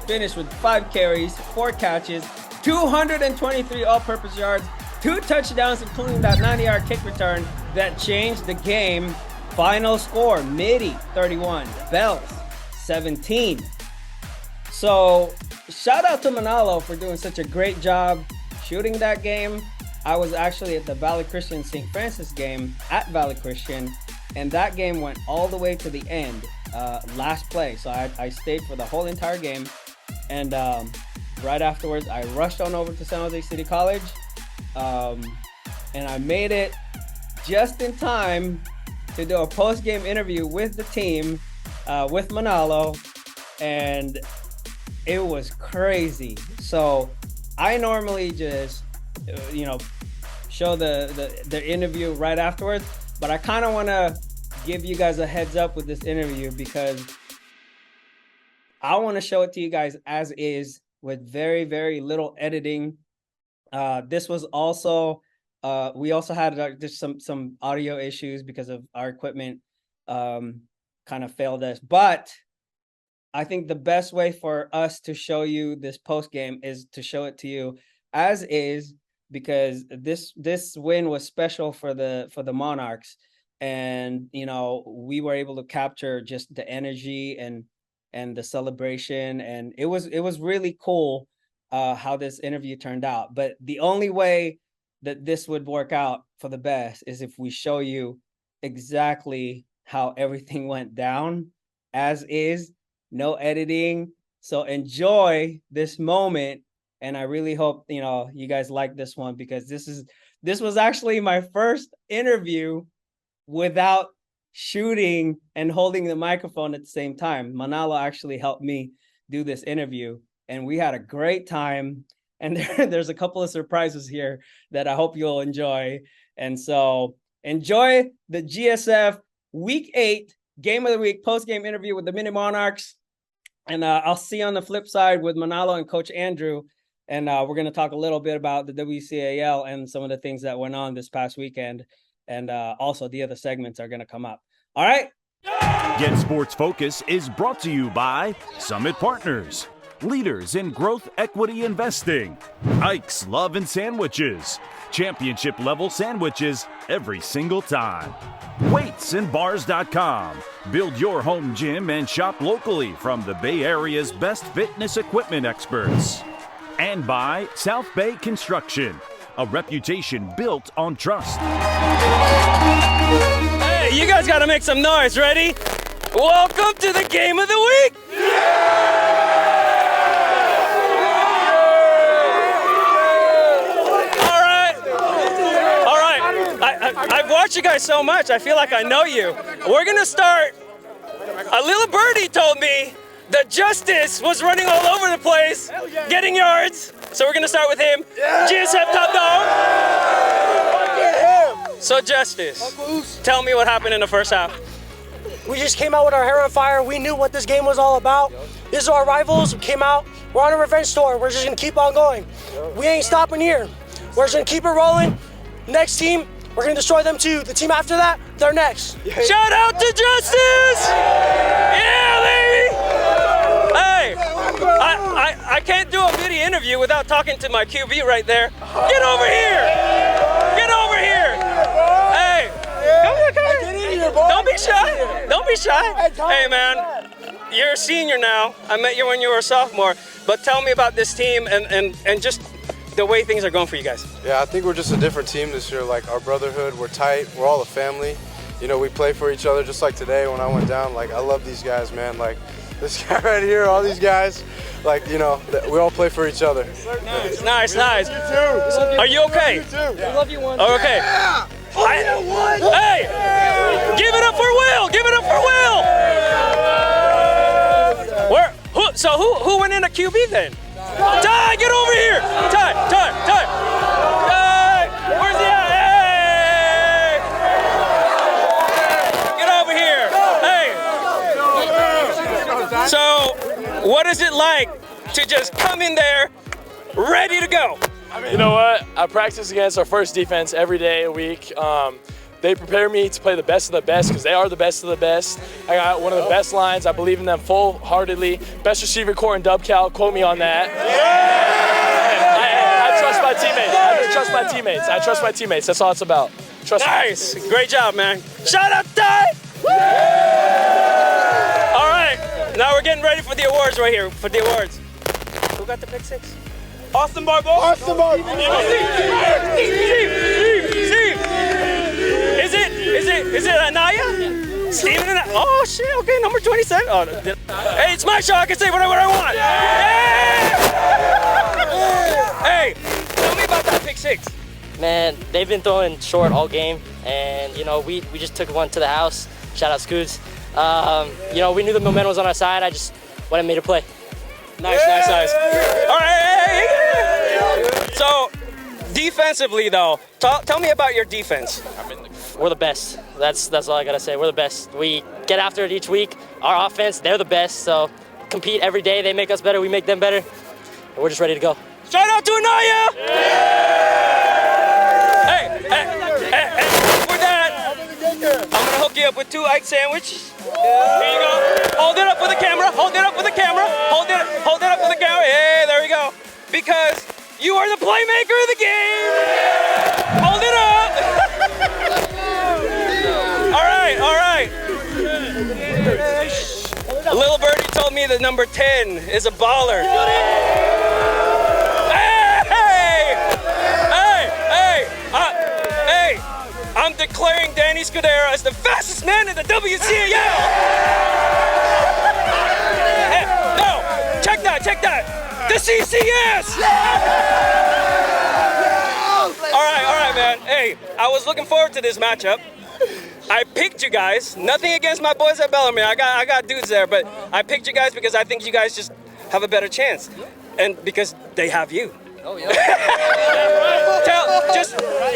finished with 5 carries, 4 catches, 223 all-purpose yards, 2 touchdowns, including that 90-yard kick return that changed the game. Final score, Mitty 31, Bells 17. So shout out to Manalo for doing such a great job shooting that game. I was actually at the Valley Christian St. Francis game at Valley Christian, and that game went all the way to the end, last play. So I stayed for the whole entire game, and right afterwards, I rushed on over to San Jose City College, and I made it just in time to do a post-game interview with the team, with Manalo, and it was crazy. So I normally just, show the interview right afterwards, but I kind of want to give you guys a heads up with this interview because I want to show it to you guys as is with very, very little editing. This was also, we also had just some audio issues because of our equipment kind of failed us, but I think the best way for us to show you this post game is to show it to you as is, because this win was special for the Monarchs, and we were able to capture just the energy and the celebration, and it was really cool how this interview turned out. But the only way that this would work out for the best is if we show you exactly how everything went down, as is, no editing. So enjoy this moment. And I really hope, you guys like this one, because this was actually my first interview without shooting and holding the microphone at the same time. Manalo actually helped me do this interview, and we had a great time. And there's a couple of surprises here that I hope you'll enjoy. And so enjoy the GSF Week 8 Game of the Week post-game interview with the Mini Monarchs. And I'll see you on the flip side with Manalo and Coach Andrew. And we're going to talk a little bit about the WCAL and some of the things that went on this past weekend. And also the other segments are going to come up. All right. Get Sports Focus is brought to you by Summit Partners, leaders in growth equity investing. Ike's Love and Sandwiches, championship level sandwiches every single time. Weightsandbars.com. Build your home gym and shop locally from the Bay Area's best fitness equipment experts. And by South Bay Construction, a reputation built on trust. Hey, you guys got to make some noise. Ready? Welcome to the Game of the Week. I've watched you guys so much, I feel like I know you. We're gonna start. A little birdie told me that Justice was running all over the place, getting yards. So we're gonna start with him. GSF top dog. So Justice, tell me what happened in the first half. We just came out with our hair on fire. We knew what this game was all about. These are our rivals. We came out. We're on a revenge tour. We're just gonna keep on going. We ain't stopping here. We're just gonna keep it rolling. Next team, we're gonna destroy them too. The team after that, they're next. Shout out to Justice! Yeah, baby! Hey, I can't do a Mitty interview without talking to my QB right there. Get over here! Get over here! Hey, come. Don't be shy. Don't be shy. Hey, man, you're a senior now. I met you when you were a sophomore. But tell me about this team and just the way things are going for you guys. Yeah, I think we're just a different team this year. Like, our brotherhood, we're tight, we're all a family. You know, we play for each other, just like today when I went down. Like, I love these guys, man. Like, this guy right here, all these guys, like, you know, we all play for each other. Nice. Are you okay? I love you one. Okay. Yeah. Hey, give it up for Will. Give it up for Will. So who went in a QB then? Ty, get over here! Ty! Where's he at? Hey! Get over here! Hey! So, what is it like to just come in there, ready to go? You know what? I practice against our first defense every day a week. They prepare me to play the best of the best because they are the best of the best. I got one of the best lines. I believe in them full-heartedly. Best receiver core in DubCal. Quote me on that. I trust my teammates. I trust my teammates. That's all it's about. Nice. Great job, man. Shout out, Ty. All right. Now we're getting ready for the awards right here. For the awards. Who got the pick six? Austin Barbosa. Steve. Is it Anaya? Steven and oh shit, okay, number 27. Oh, hey, it's my show, I can say whatever I want. Hey, tell me about that pick six. Man, they've been throwing short all game, and you know, we just took one to the house. Shout out Scoots. You know, we knew the momentum was on our side. I just went and made a play. Nice. All right. So, defensively though, tell me about your defense. We're the best. That's all I gotta say. We're the best. We get after it each week. Our offense, they're the best. So compete every day. They make us better. We make them better. And we're just ready to go. Shout out to Anaya! Hey, for that, I'm gonna hook you up with 2 Ike sandwiches. Here you go. Hold it up for the camera. Hold it up for the camera. Hey, there we go. Because you are the playmaker of the game. Hold it up. All right. A little birdie told me that number 10 is a baller. Hey! declaring Danny Scudero as the fastest man in the WCAL. Hey, no, check that. The CCS. All right, man. Hey, I was looking forward to this matchup. I picked you guys. Nothing against my boys at Bellarmine. I got dudes there, but I picked you guys because I think you guys just have a better chance, and because they have you. Oh yeah.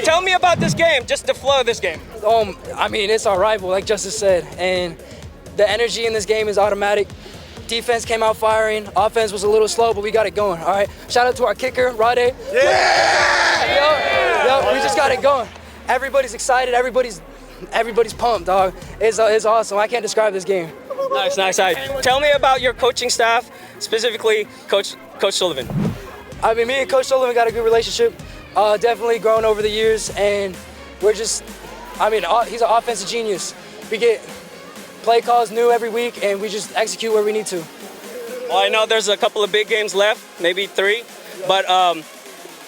Tell me about this game, just the flow of this game. I mean, it's our rival, like Justice said, and the energy in this game is automatic. Defense came out firing. Offense was a little slow, but we got it going. All right. Shout out to our kicker, Riordan. Yeah. We just got it going. Everybody's excited. Everybody's pumped, dog. It's awesome. I can't describe this game. Nice. Tell me about your coaching staff, specifically Coach Sullivan. I mean, me and Coach Sullivan got a good relationship. Definitely grown over the years, and he's an offensive genius. We get play calls new every week, and we just execute where we need to. Well, I know there's a couple of big games left, maybe 3, but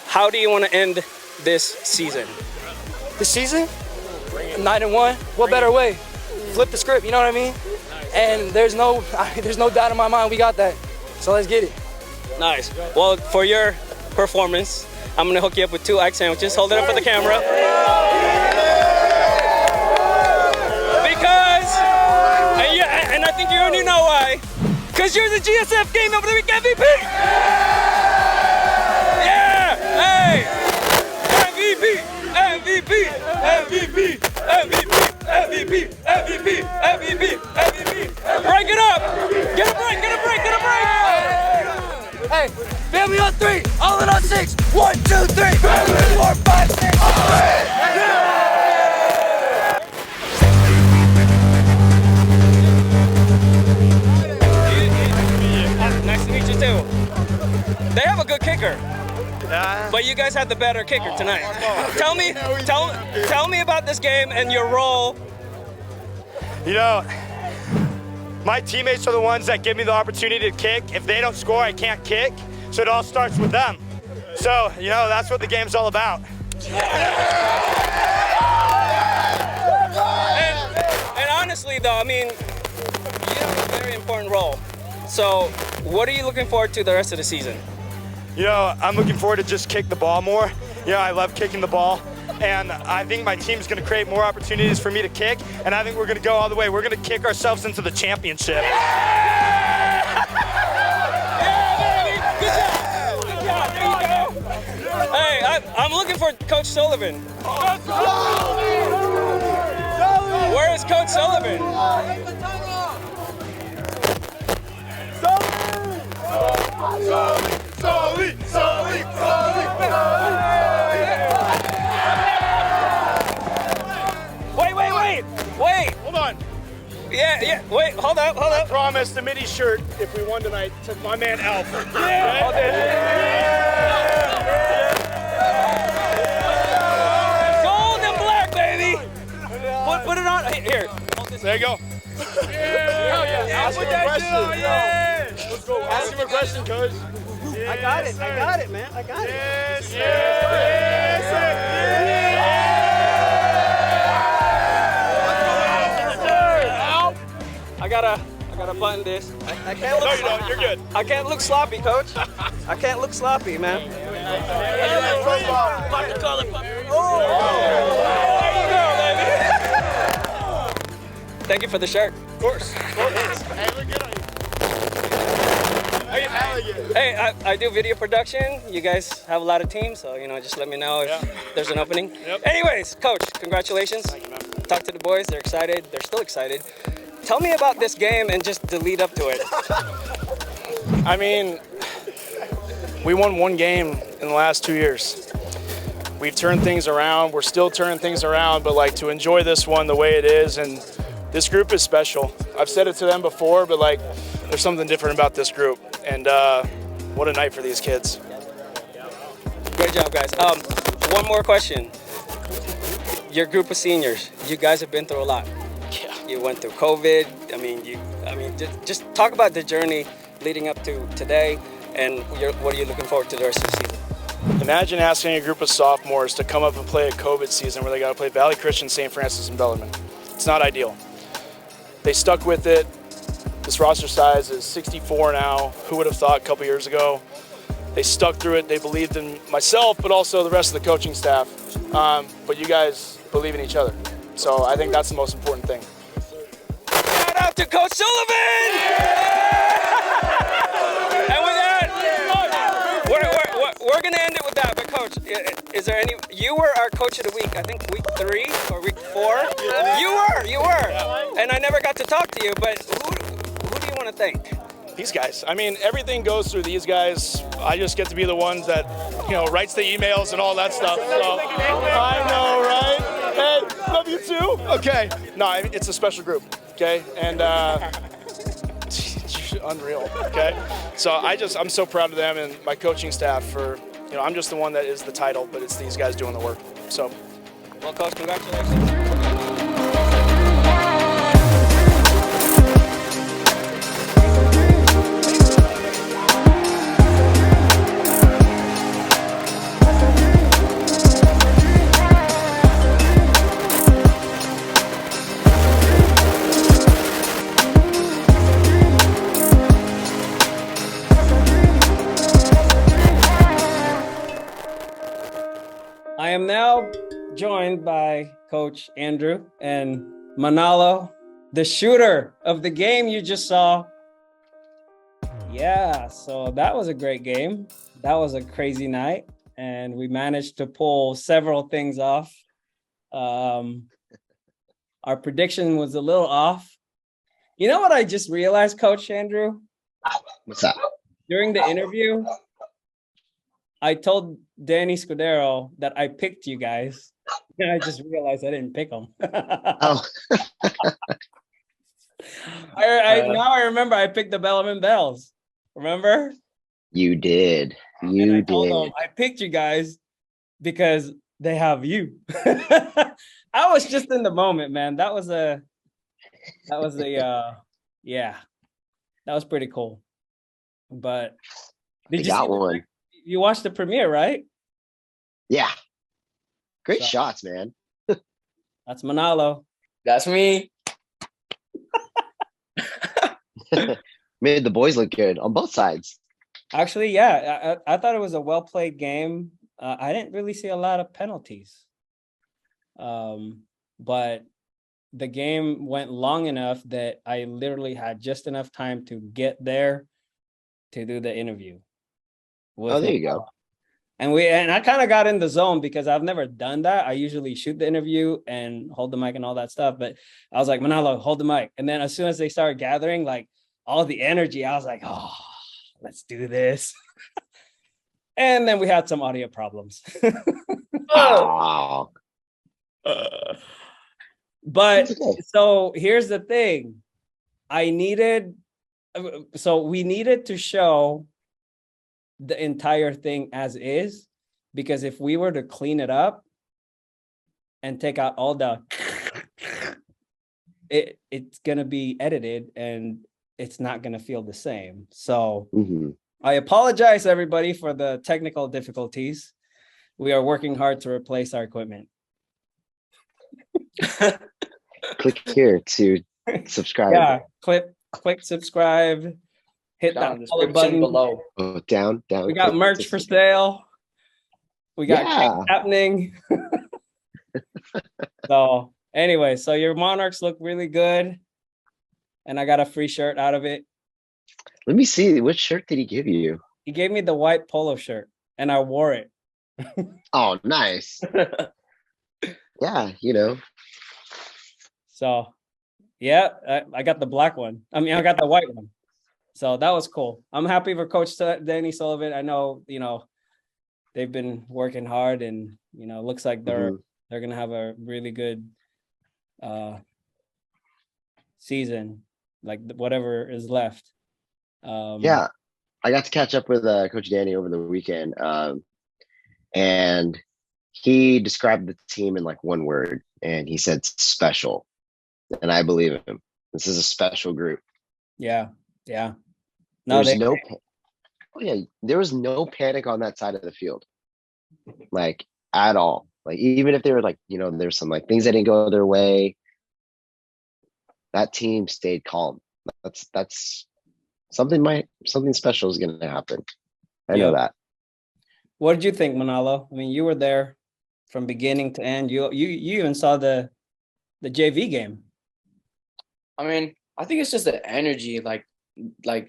how do you want to end this season? The season? 9-1. What better way? Flip the script, you know what I mean? And there's no doubt in my mind we got that. So let's get it. Nice. Well, for your performance, I'm gonna hook you up with 2 egg sandwiches. Hold it up for the camera. Because, and I think you already know why. Because you're the GSF Game of the Week MVP. Yeah. Hey. MVP. Break it up. Get a break. Hey, family on 3, all in on 6. 1, 2, 3, 4, 5, 6. Nice to meet you too. They have a good kicker. But you guys had the better kicker tonight. Tell me about this game and your role. You know, my teammates are the ones that give me the opportunity to kick. If they don't score, I can't kick. So it all starts with them. So, you know, that's what the game's all about. And honestly, though, I mean, you have a very important role. So what are you looking forward to the rest of the season? You know, I'm looking forward to just kick the ball more. You know, I love kicking the ball. And I think my team's going to create more opportunities for me to kick. And I think we're going to go all the way. We're going to kick ourselves into the championship. Hey, I'm looking for Coach Sullivan. Where is Coach Sullivan? Wait. Hold on. Yeah. Wait, hold up. I promised the Mitty shirt if we won tonight to my man Alf. Gold and black, baby. Put it on. Here. There you go. Ask him a question. Let's go. Ask him a question, coach. I got it, man. I got it. I gotta button this. I can't look. No, you don't. You're good. I can't look sloppy, coach. I can't look sloppy, man. Thank you for the shirt. Of course. Hey, look good on you. Hey, I do video production. You guys have a lot of teams, so just let me know if there's an opening. Anyways, coach, congratulations. Thank you, man. Talk to the boys. They're excited. They're still excited. Tell me about this game and just the lead up to it. I mean, we won 1 game in the last 2 years. We've turned things around. We're still turning things around, but to enjoy this one the way it is, and this group is special. I've said it to them before, but there's something different about this group, and what a night for these kids. Great job, guys. One more question. Your group of seniors, you guys have been through a lot. Yeah. You went through COVID. Just talk about the journey leading up to today, and what are you looking forward to the rest of the season? Imagine asking a group of sophomores to come up and play a COVID season where they got to play Valley Christian, St. Francis, and Bellarmine. It's not ideal. They stuck with it. This roster size is 64 now. Who would have thought a couple years ago? They stuck through it. They believed in myself, but also the rest of the coaching staff. But you guys believe in each other. So I think that's the most important thing. Shout out to Coach Sullivan! And with that, we're going to end it with that. But Coach, is there any? You were our Coach of the Week. I think week 3 or week 4. You were. And I never got to talk to you. But who do you want to thank? These guys. I mean, everything goes through these guys. I just get to be the ones that, writes the emails and all that stuff. So, I know, right? Hey, love you too. Okay. No, it's a special group. Okay, and unreal. Okay, so I'm so proud of them and my coaching staff for, I'm just the one that is the title, but it's these guys doing the work. So, well, Coach, congratulations. I am now joined by Coach Andrew and Manalo, the shooter of the game you just saw. Yeah, so that was a great game. That was a crazy night, and we managed to pull several things off. Our prediction was a little off. You know what I just realized, Coach Andrew? What's that? During the interview, I told Danny Scudero that I picked you guys, and I just realized I didn't pick them. Oh. Now I remember I picked the Bellarmine Bells. Remember? You did. You did. I picked you guys because they have you. I was just in the moment, man. That was pretty cool. But did you got one? You watched the premiere, right? Yeah. Great shots, man. That's Manalo. That's me. Made the boys look good on both sides. Actually, yeah. I thought it was a well-played game. I didn't really see a lot of penalties. But the game went long enough that I literally had just enough time to get there to do the interview. Oh, there you go. And I kind of got in the zone because I've never done that. I usually shoot the interview and hold the mic and all that stuff. But I was like, Manalo, hold the mic. And then as soon as they started gathering, like all the energy, I was like, oh, let's do this. And then we had some audio problems. Oh. But so here's the thing. We needed to show the entire thing as is, because if we were to clean it up and take out all the it's gonna be edited and it's not gonna feel the same. So I apologize everybody for the technical difficulties. We are working hard to replace our equipment. Click here to subscribe. Yeah, click subscribe. Hit that follow button below. Oh, down. We got merch for sale. We got things happening. So anyway, so your Monarchs look really good. And I got a free shirt out of it. Let me see. Which shirt did he give you? He gave me the white polo shirt and I wore it. Oh, nice. Yeah, So, yeah, I got the black one. I mean, I got the white one. So that was cool. I'm happy for Coach Danny Sullivan. I know, they've been working hard and, looks like they're going to have a really good season, like whatever is left. Yeah, I got to catch up with Coach Danny over the weekend. And he described the team in like one word, and he said special. And I believe him. This is a special group. Yeah. There was no panic on that side of the field. like at all. Like even if they were like, there's some like things that didn't go their way, that team stayed calm. That's something special is gonna happen. I know that. What did you think, Manalo? I mean, you were there from beginning to end. You even saw the JV game. I mean, I think it's just the energy, like,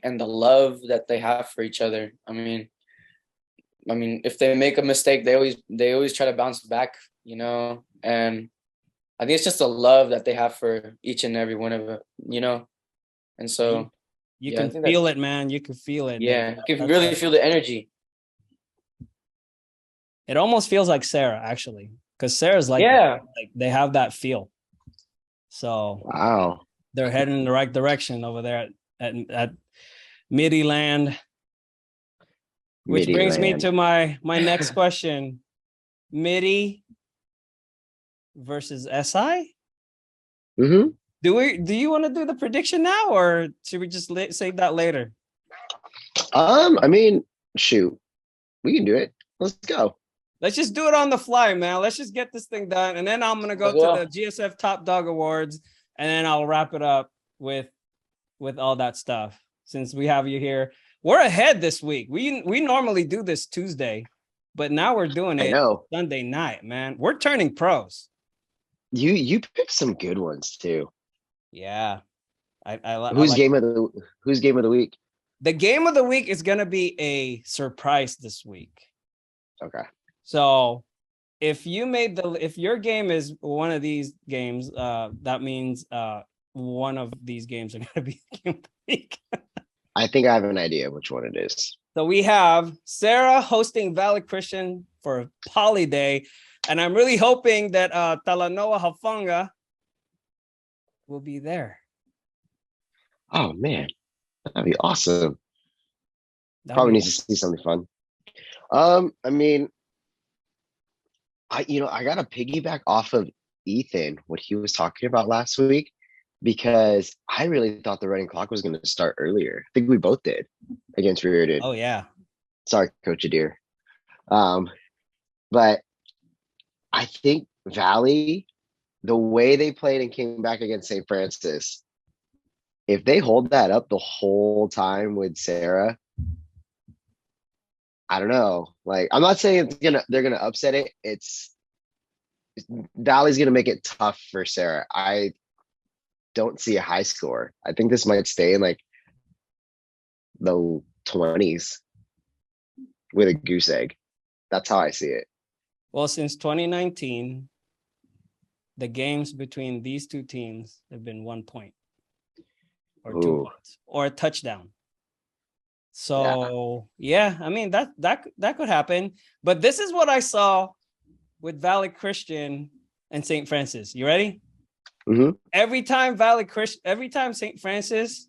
and the love that they have for each other. I mean, if they make a mistake, they always try to bounce back, And I think it's just the love that they have for each and every one of it, And so you can feel it, man. You can feel it. Yeah, you can really feel the energy. It almost feels like Serra, actually, because Serra's like they have that feel. So wow, they're heading in the right direction over there at Mitty land. Which brings me to my next question: Mitty versus SI. Mm-hmm. Do you want to do the prediction now, or should we just save that later? I mean, shoot, we can do it. Let's go. Let's just do it on the fly, man. Let's just get this thing done, and then I'm gonna go to the GSF Top Dog Awards, and then I'll wrap it up with all that stuff. Since we have you here, we're ahead this week. We normally do this Tuesday, but now we're doing it Sunday night, man. We're turning pros. You picked some good ones too. Yeah, Whose game of the week? The game of the week is gonna be a surprise this week. Okay. So if your game is one of these games, that means one of these games are gonna be the game of the week. I think I have an idea which one it is. So we have Serra hosting Valley Christian for Poly Day, and I'm really hoping that Talanoa Hafanga will be there. Oh man, that'd be awesome. Probably needs to see something fun. I mean, I gotta piggyback off of Ethan, what he was talking about last week, because I really thought the running clock was going to start earlier. I think we both did against Riordan. Oh yeah. Sorry, Coach Adair. But I think Valley, the way they played and came back against St. Francis, if they hold that up the whole time with Serra, I don't know. Like, I'm not saying they're gonna upset it. Valley's gonna make it tough for Serra. I don't see a high score. I think this might stay in like the 20s with a goose egg. That's how I see it. Well, since 2019, the games between these two teams have been 1 point or 2 points or a touchdown. So yeah, I mean that could happen. But this is what I saw with Valley Christian and St. Francis. You ready? Mm-hmm. Every time St. Francis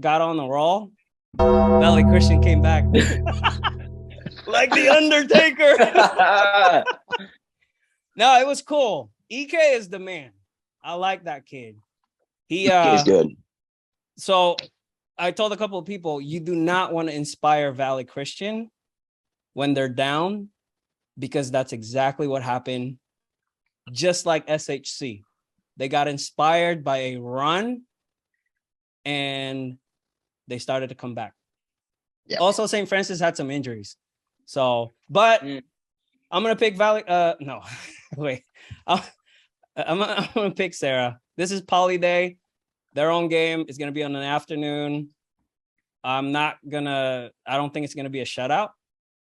got on the roll, Valley Christian came back like the Undertaker. No, it was cool. EK is the man. I like that kid. He's good. So I told a couple of people, you do not want to inspire Valley Christian when they're down, because that's exactly what happened. Just like SHC, they got inspired by a run and they started to come back. Yeah. Also, St. Francis had some injuries. So, but I'm going to pick Valley. No, wait. I'm going to pick Serra. This is Poly Day. Their own game is going to be on an afternoon. I don't think it's going to be a shutout.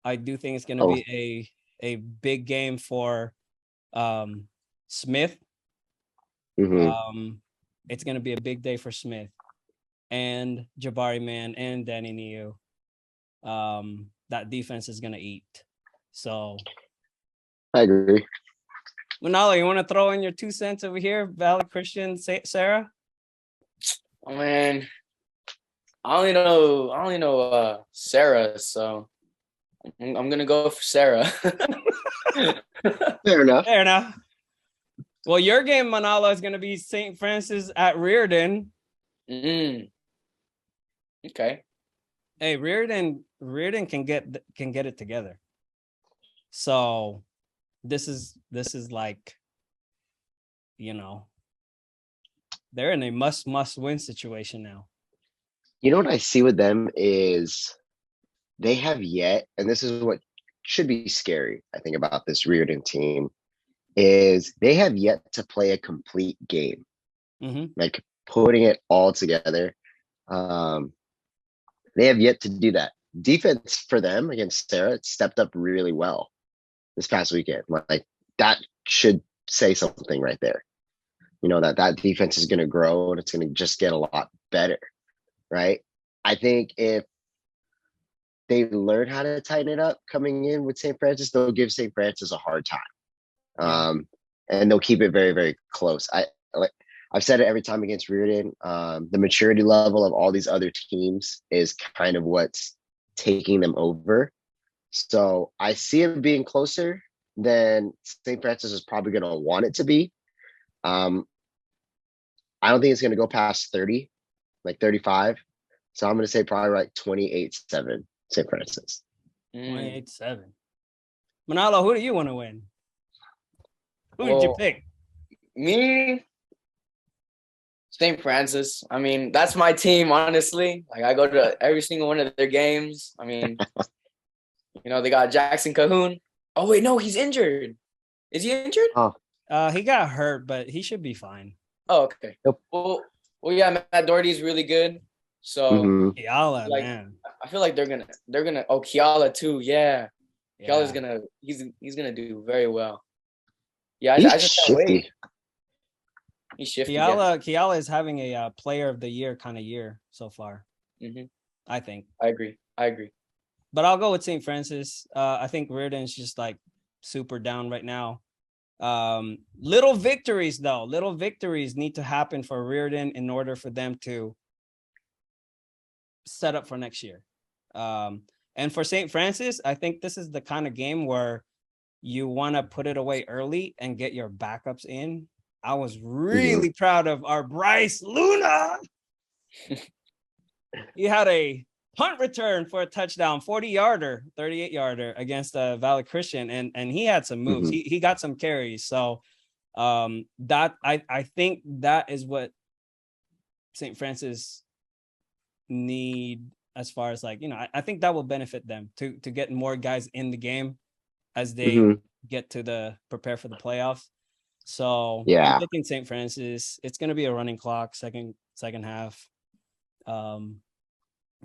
I do think it's going to be a big game for Smith. Mm-hmm. It's going to be a big day for Smith and Jabari Man and Danny Neu. That defense is going to eat. So I agree. Manalo, you want to throw in your 2 cents over here? Valley Christian, Serra? Oh man, I only know Serra, so I'm gonna go for Serra. Fair enough. Fair enough. Well, your game, Manalo, is gonna be St. Francis at Riordan. Okay. Hey, Riordan can get it together. So this is like, they're in a must win situation now. You know what I see with them is they have yet, and this is what should be scary, I think, about this Riordan team, is they have yet to play a complete game. Like putting it all together. They have yet to do that. Defense for them against Serra stepped up really well this past weekend. Like that should say something right there. That defense is going to grow and it's going to just get a lot better, right? I think if they learn how to tighten it up coming in with St. Francis, they'll give St. Francis a hard time. And they'll keep it very, very close. I've said it every time against Riordan. The maturity level of all these other teams is kind of what's taking them over. So I see it being closer than St. Francis is probably going to want it to be. I don't think it's going to go past 30, like 35. So I'm going to say probably like 28-7 St. Francis. 28-7. Manalo, who do you want to win? Who did you pick? Me, St. Francis. I mean, that's my team, honestly. Like, I go to every single one of their games. I mean, they got Jackson Cahoon. Oh, wait, no, he's injured. Is he injured? He got hurt, but he should be fine. Oh, okay. Yep. Well, yeah, Matt Doherty's really good. So Kiala, man. I feel like they're gonna. Oh, Kiala too. Yeah. Kiala's gonna. He's gonna do very well. Yeah, I just can't wait. He's shifty. Kiala is having a player of the year kind of year so far. I think. I agree. But I'll go with St. Francis. I think Riordan's just like super down right now. Little victories need to happen for Riordan in order for them to set up for next year. And for St. Francis, I think this is the kind of game where you want to put it away early and get your backups in. I was really proud of our Bryce Luna. He had a punt return for a touchdown, 40-yarder, 38-yarder against Valley Christian, and he had some moves. He got some carries. So that I think that is what St. Francis need as far as I think that will benefit them to get more guys in the game as they get to prepare for the playoffs. So I'm picking St. Francis. It's going to be a running clock second half.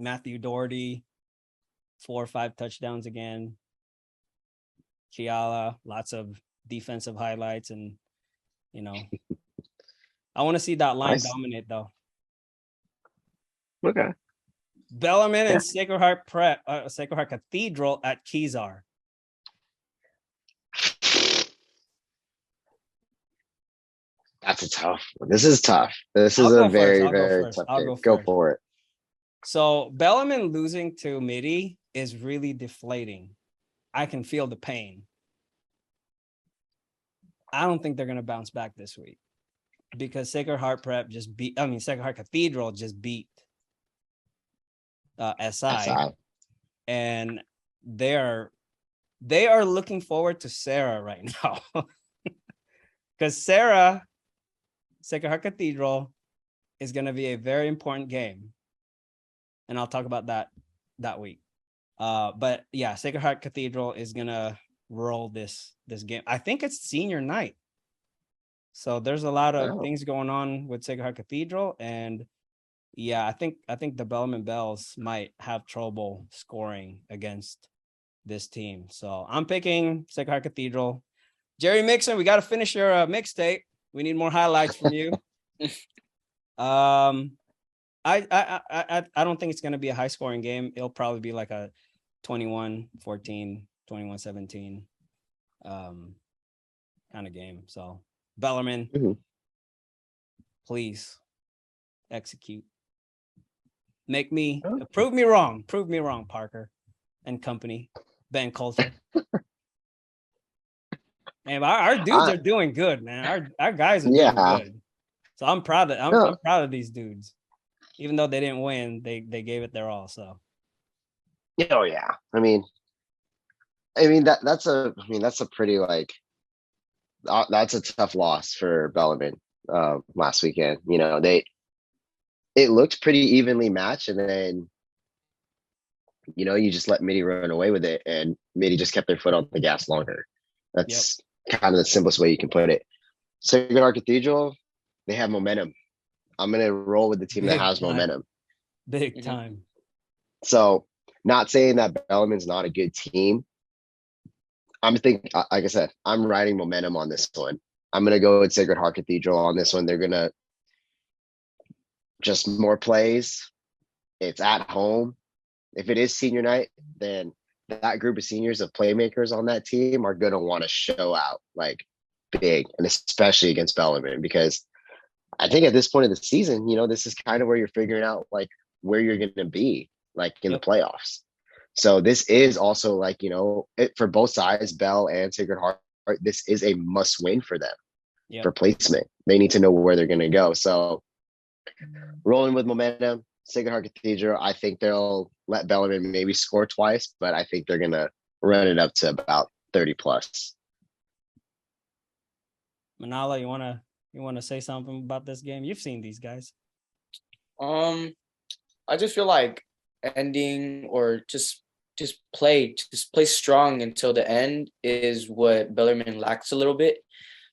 Matthew Doherty, 4 or 5 touchdowns again. Kiala, lots of defensive highlights, and I want to see that line dominate though. Okay. Bellarmine and Sacred Heart Cathedral at Kezar. That's a tough one. This is tough. This is a very, very tough game. Go for it. So Bellarmine losing to Mitty is really deflating. I can feel the pain. I don't think they're going to bounce back this week because Sacred Heart Cathedral just beat SI. And they are looking forward to Serra right now because Serra, Sacred Heart Cathedral is going to be a very important game. And I'll talk about that week. But yeah, Sacred Heart Cathedral is going to roll this game. I think it's senior night. So there's a lot of things going on with Sacred Heart Cathedral. And yeah, I think the Bellarmine Bells might have trouble scoring against this team. So I'm picking Sacred Heart Cathedral. Jerry Mixon, we got to finish your mixtape. We need more highlights from you. I don't think it's going to be a high scoring game. It'll probably be like a 21-14, 21-17 kind of game. So Bellarmine, please execute. Prove me wrong. Prove me wrong, Parker and company, Ben Coulter. Man, our dudes are doing good, man. Our guys are doing good. So I'm proud of these dudes. Even though they didn't win, they gave it their all. So Oh yeah. I mean, I mean that's a pretty like that's a tough loss for Bellarmine last weekend. You know, it looked pretty evenly matched, and then you know you just let Mitty run away with it, and Mitty just kept their foot on the gas longer. That's kind of the simplest way you can put it. Sacred Heart Cathedral, they have momentum. I'm gonna roll with the team that has momentum. Big time. So, not saying that Bellarmine's not a good team. I'm thinking, like I said, I'm riding momentum on this one. I'm gonna go with Sacred Heart Cathedral on this one. They're gonna just more plays. It's at home. If it is senior night, then that group of seniors of playmakers on that team are gonna want to show out like big, and especially against Bellarmine, because I think at this point of the season, you know, this is kind of where you're figuring out like where you're going to be like in the playoffs. So this is also like, you know, for both sides, Bell and Sacred Heart, this is a must win for them for placement. They need to know where they're going to go. So rolling with momentum, Sacred Heart Cathedral, I think they'll let Bellarmine maybe score twice, but I think they're going to run it up to about 30 plus. Manala, you want to say something about this game? You've seen these guys. I just feel like ending or just play strong until the end is what Bellarmine lacks a little bit.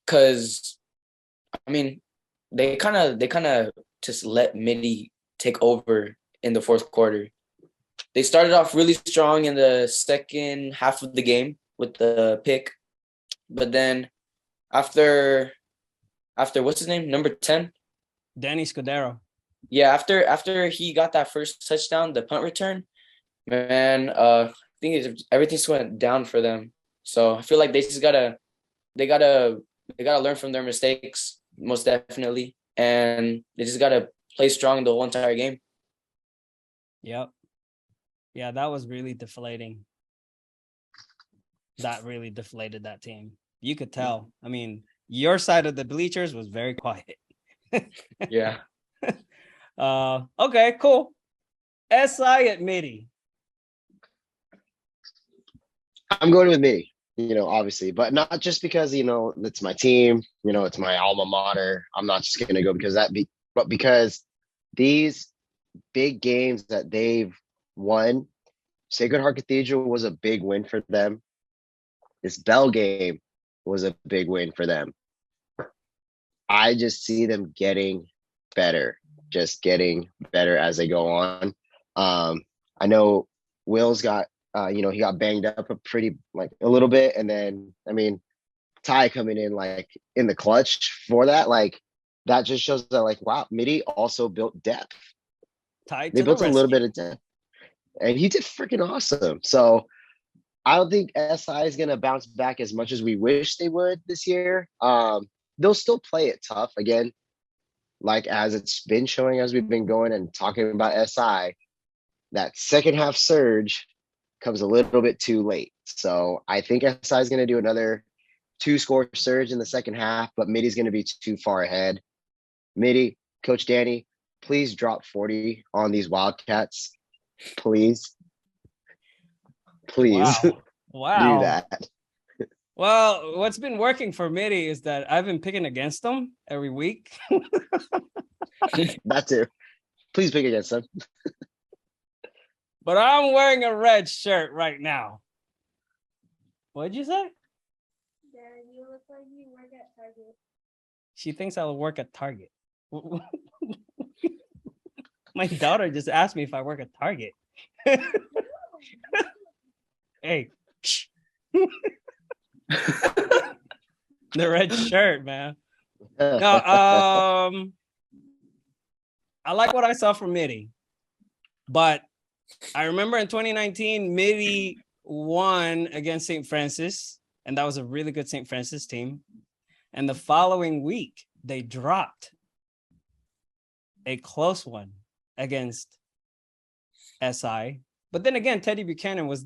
Cause I mean, they kind of just let Mitty take over in the fourth quarter. They started off really strong in the second half of the game with the pick, but then after what's his name, number 10, Danny Scudero. Yeah, after he got that first touchdown, the punt return, man, I think everything's went down for them. So I feel like they gotta learn from their mistakes, most definitely, and they just gotta play strong the whole entire game. Yep. Yeah, that was really deflating. That really deflated that team. You could tell. I mean, your side of the bleachers was very quiet. Yeah. Okay, cool. SI at Mitty. I'm going with Mitty, you know, obviously, but not just because, you know, it's my team, you know, it's my alma mater. I'm not just going to go because but because these big games that they've won, Sacred Heart Cathedral was a big win for them. This Bell game was a big win for them. I just see them getting better as they go on. I know Will's got, he got banged up a little bit. And then, I mean, Ty coming in like in the clutch for that, like that just shows that like, wow, Mitty also built depth. They built a little bit of depth. And he did freaking awesome. So I don't think SI is going to bounce back as much as we wish they would this year. They'll still play it tough again, like as it's been showing as we've been going and talking about SI. That second half surge comes a little bit too late. So I think SI is going to do another 2-score surge in the second half, but Mitty's going to be too far ahead. Mitty, Coach Danny, please drop 40 on these Wildcats. Please. Wow. Do that. Well, what's been working for Mitty is that I've been picking against them every week. That too. Please pick against them. But I'm wearing a red shirt right now. What'd you say? Dad, you look like you work at Target. She thinks I'll work at Target. My daughter just asked me if I work at Target. Hey. The red shirt, man. No, I like what I saw from Mitty, but I remember in 2019, Mitty won against St. Francis, and that was a really good St. Francis team. And the following week, they dropped a close one against SI. But then again, Teddy Buchanan was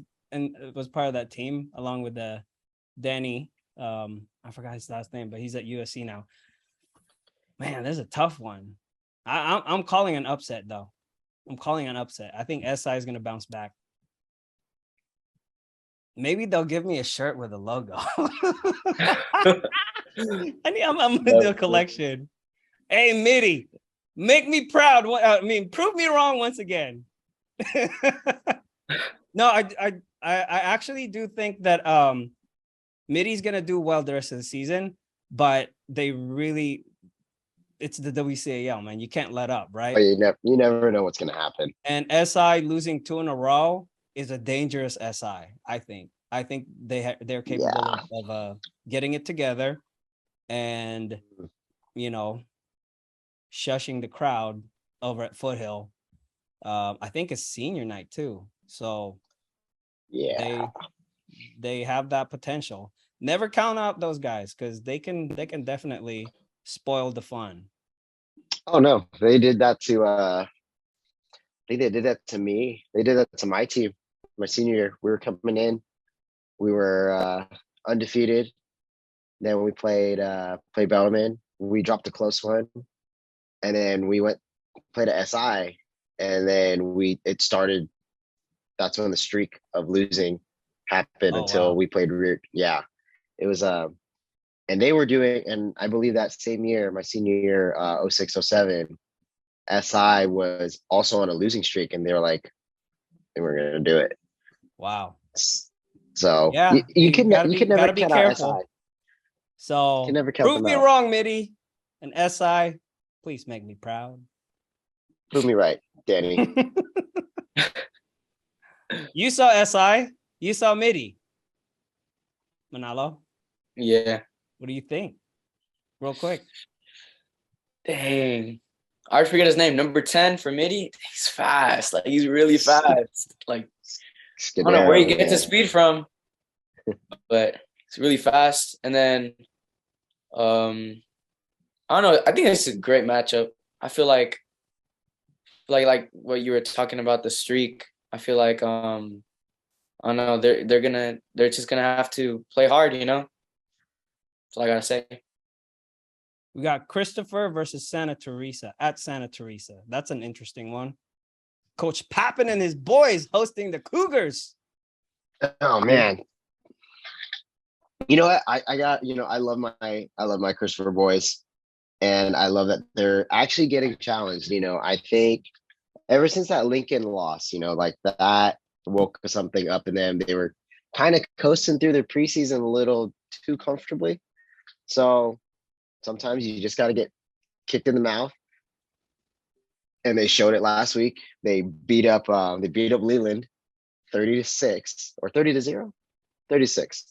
part of that team along with Danny. I forgot his last name, but he's at USC now. Man, there's a tough one. I'm calling an upset though. I'm calling an upset. I think SI is going to bounce back. Maybe they'll give me a shirt with a logo. I'm gonna do a collection. Hey, Mitty, make me proud. Prove me wrong once again. No, I actually do think that Mitty's gonna do well the rest of the season, but it's the WCAL, man. You can't let up, right? You never know what's gonna happen. And SI losing 2 in a row is a dangerous SI. I think they're capable of getting it together, and shushing the crowd over at Foothill. I think it's senior night too, so they have that potential. Never count out those guys because they can definitely spoil the fun. Oh no, they did that to they did that to me. They did that to my team my senior year. We were coming in, we were undefeated. Then we played Bellarmine. We dropped a close one, and then we played a SI, and then it started. That's when the streak of losing happened until we played Riordan. Yeah, it was and they were doing, and I believe that same year, my senior year, 06, 07, SI was also on a losing streak, and they were like, they were going to do it. Wow. So yeah, you can never be count careful. out SI. So Can never count prove them me out. wrong, Mitty. And SI, please make me proud. Prove me right, Danny. You saw SI. You saw Mitty. Manalo. Yeah. What do you think? Real quick. Dang. I always forget his name. Number 10 for Mitty. He's fast. Like, he's really fast. Like, I don't know where he gets his speed from, but it's really fast. And then, I don't know. I think it's a great matchup. I feel like what you were talking about, the streak. I feel like, I don't know. They're just gonna have to play hard. That's all I gotta say. We got Christopher versus Santa Teresa at Santa Teresa. That's an interesting one. Coach Pappin and his boys hosting the Cougars. Oh man. You know what? I got, I love my Christopher boys, and I love that they're actually getting challenged. I think ever since that Lincoln loss, like that woke something up in them. They were kind of coasting through their preseason a little too comfortably. So sometimes you just got to get kicked in the mouth. And they showed it last week. They beat up Leland 30-6 or 30-0, 36.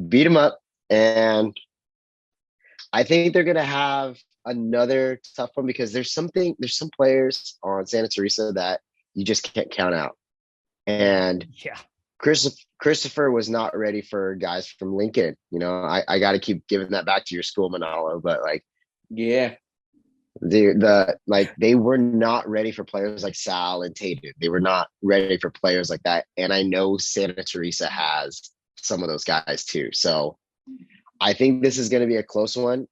Beat them up, and I think they're gonna have another tough one because there's some players on Santa Teresa that you just can't count out. And Christopher was not ready for guys from Lincoln. I got to keep giving that back to your school, Manalo, but they were not ready for players like Sal and Tatum. They were not ready for players like that. And I know Santa Teresa has some of those guys too. So I think this is going to be a close one.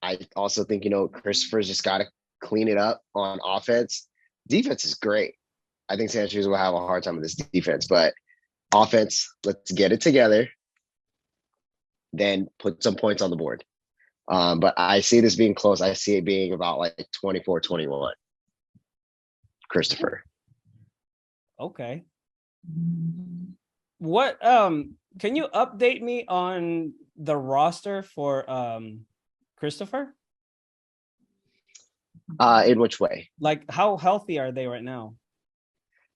I also think, Christopher's just got to clean it up on offense. Defense is great. I think Santa Teresa will have a hard time with this defense, but offense, let's get it together. Then put some points on the board. But I see this being close. I see it being about like 24-21. Christopher. Okay. What can you update me on the roster for Christopher? In which way? Like, how healthy are they right now?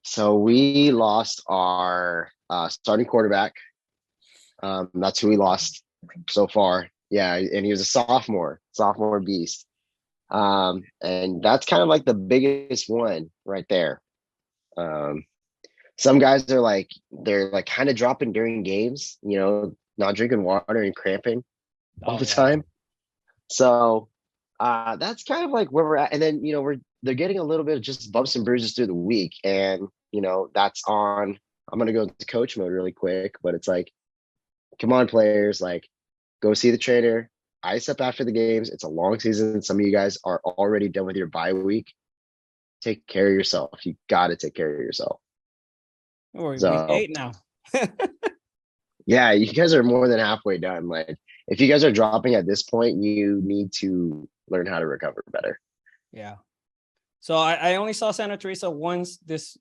So we lost our starting quarterback. That's who we lost so far. Yeah, and he was a sophomore beast. And that's kind of like the biggest one right there. Some guys are they're kind of dropping during games, not drinking water and cramping all the time. So that's kind of like where we're at. And then, they're getting a little bit of just bumps and bruises through the week. And, that's on, I'm going to go into coach mode really quick, but it's like, come on, players, go see the trainer, ice up after the games. It's a long season. Some of you guys are already done with your bye week. Take care of yourself. You got to take care of yourself. We're week 8 now. Yeah, you guys are more than halfway done. Like, if you guys are dropping at this point, you need to learn how to recover better. Yeah. So I only saw Santa Teresa once this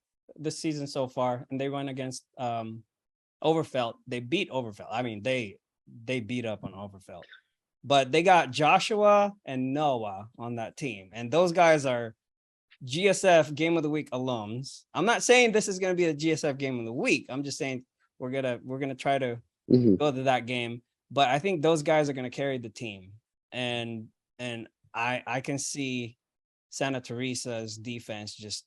season so far, and they went against Overfelt. They beat Overfelt. I mean, they beat up on Overfelt. But they got Joshua and Noah on that team. And those guys are GSF Game of the Week alums. I'm not saying this is going to be a GSF Game of the Week. I'm just saying we're gonna try to go to that game. But I think those guys are going to carry the team. And I can see Santa Teresa's defense just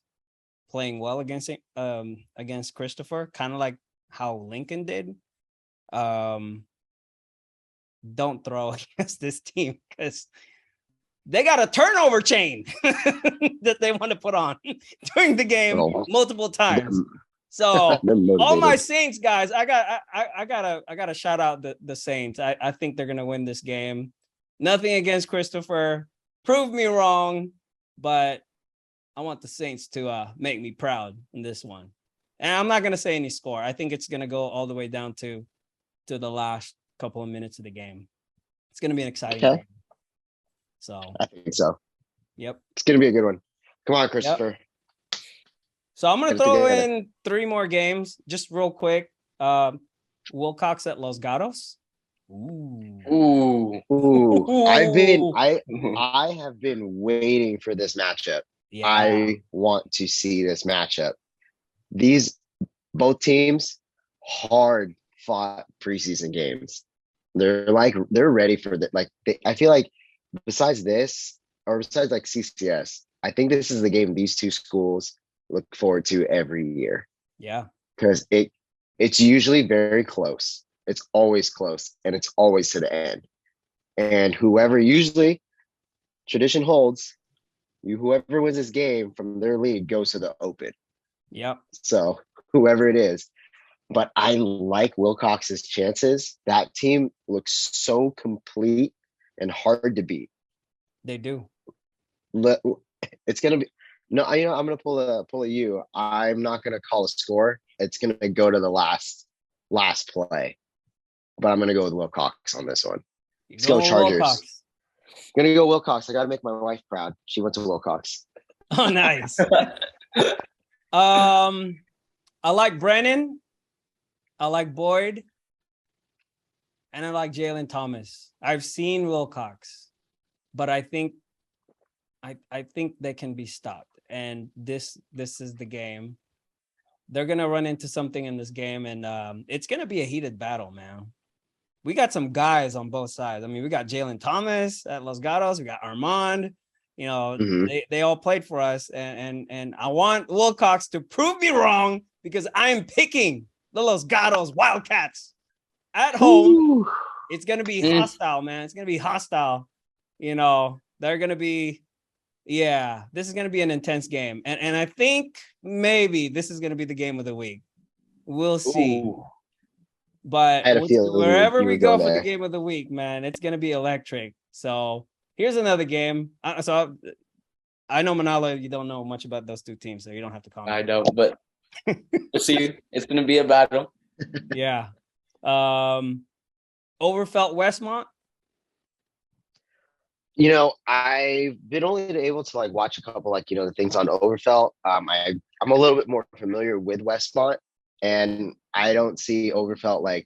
playing well against Christopher, kind of like how Lincoln did. Don't throw against this team because they got a turnover chain that they want to put on during the game multiple times. So all my Saints guys, I gotta shout out the Saints. I think they're gonna win this game. Nothing against Christopher. Prove me wrong, but I want the Saints to make me proud in this one. And I'm not gonna say any score. I think it's gonna go all the way down to the last couple of minutes of the game. It's going to be an exciting game. So I think so. Yep. It's going to be a good one. Come on, Christopher. Yep. So I'm going to throw in 3 more games just real quick. Wilcox at Los Gatos. Ooh. I have been waiting for this matchup. Yeah. I want to see this matchup. These both teams hard fought preseason games. They're ready for that. Like I feel like besides this or besides like CCS, I think this is the game these two schools look forward to every year. Yeah, because it's usually very close. It's always close, and it's always to the end. And whoever usually tradition holds, whoever wins this game from their league goes to the Open. Yep. So whoever it is. But I like Wilcox's chances. That team looks so complete and hard to beat. They do. It's gonna be I'm gonna pull a U. I'm not gonna call a score. It's gonna go to the last play. But I'm gonna go with Wilcox on this one. Let's go Chargers. Wilcox. I'm gonna go Wilcox. I gotta make my wife proud. She went to Wilcox. Oh, nice. I like Brennan. I like Boyd, and I like Jalen Thomas. I've seen Wilcox, but I think they can be stopped. And this is the game. They're gonna run into something in this game, and it's gonna be a heated battle, man. We got some guys on both sides. I mean, we got Jalen Thomas at Los Gatos. We got Armand. You know, they all played for us, and I want Wilcox to prove me wrong because I'm picking the Los Gatos Wildcats at home. Ooh. It's going to be hostile, man. It's going to be hostile. You know, they're going to be, this is going to be an intense game. And I think maybe this is going to be the game of the week. We'll see. Ooh. But wherever we go for the game of the week, man, it's going to be electric. So here's another game. So I know, Manalo, you don't know much about those two teams, so you don't have to comment. I don't, but we'll see. It's going to be a battle. Yeah. Overfelt Westmont. You know, I've been only able to watch a couple the things on Overfelt. I'm a little bit more familiar with Westmont, and I don't see Overfelt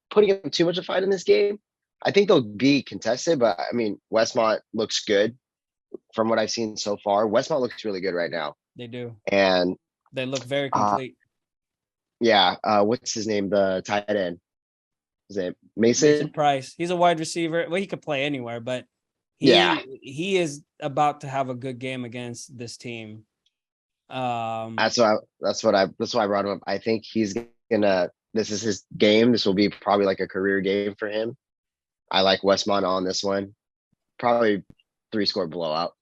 putting up too much of a fight in this game. I think they'll be contested, but I mean, Westmont looks good from what I've seen so far. Westmont looks really good right now. They do. And they look very complete. What's his name? The tight end. Is it Mason Price? He's a wide receiver. Well, he could play anywhere, but he is about to have a good game against this team. That's why I brought him up. I think he's gonna. This is his game. This will be probably a career game for him. I like Westmont on this one. Probably 3-score blowout.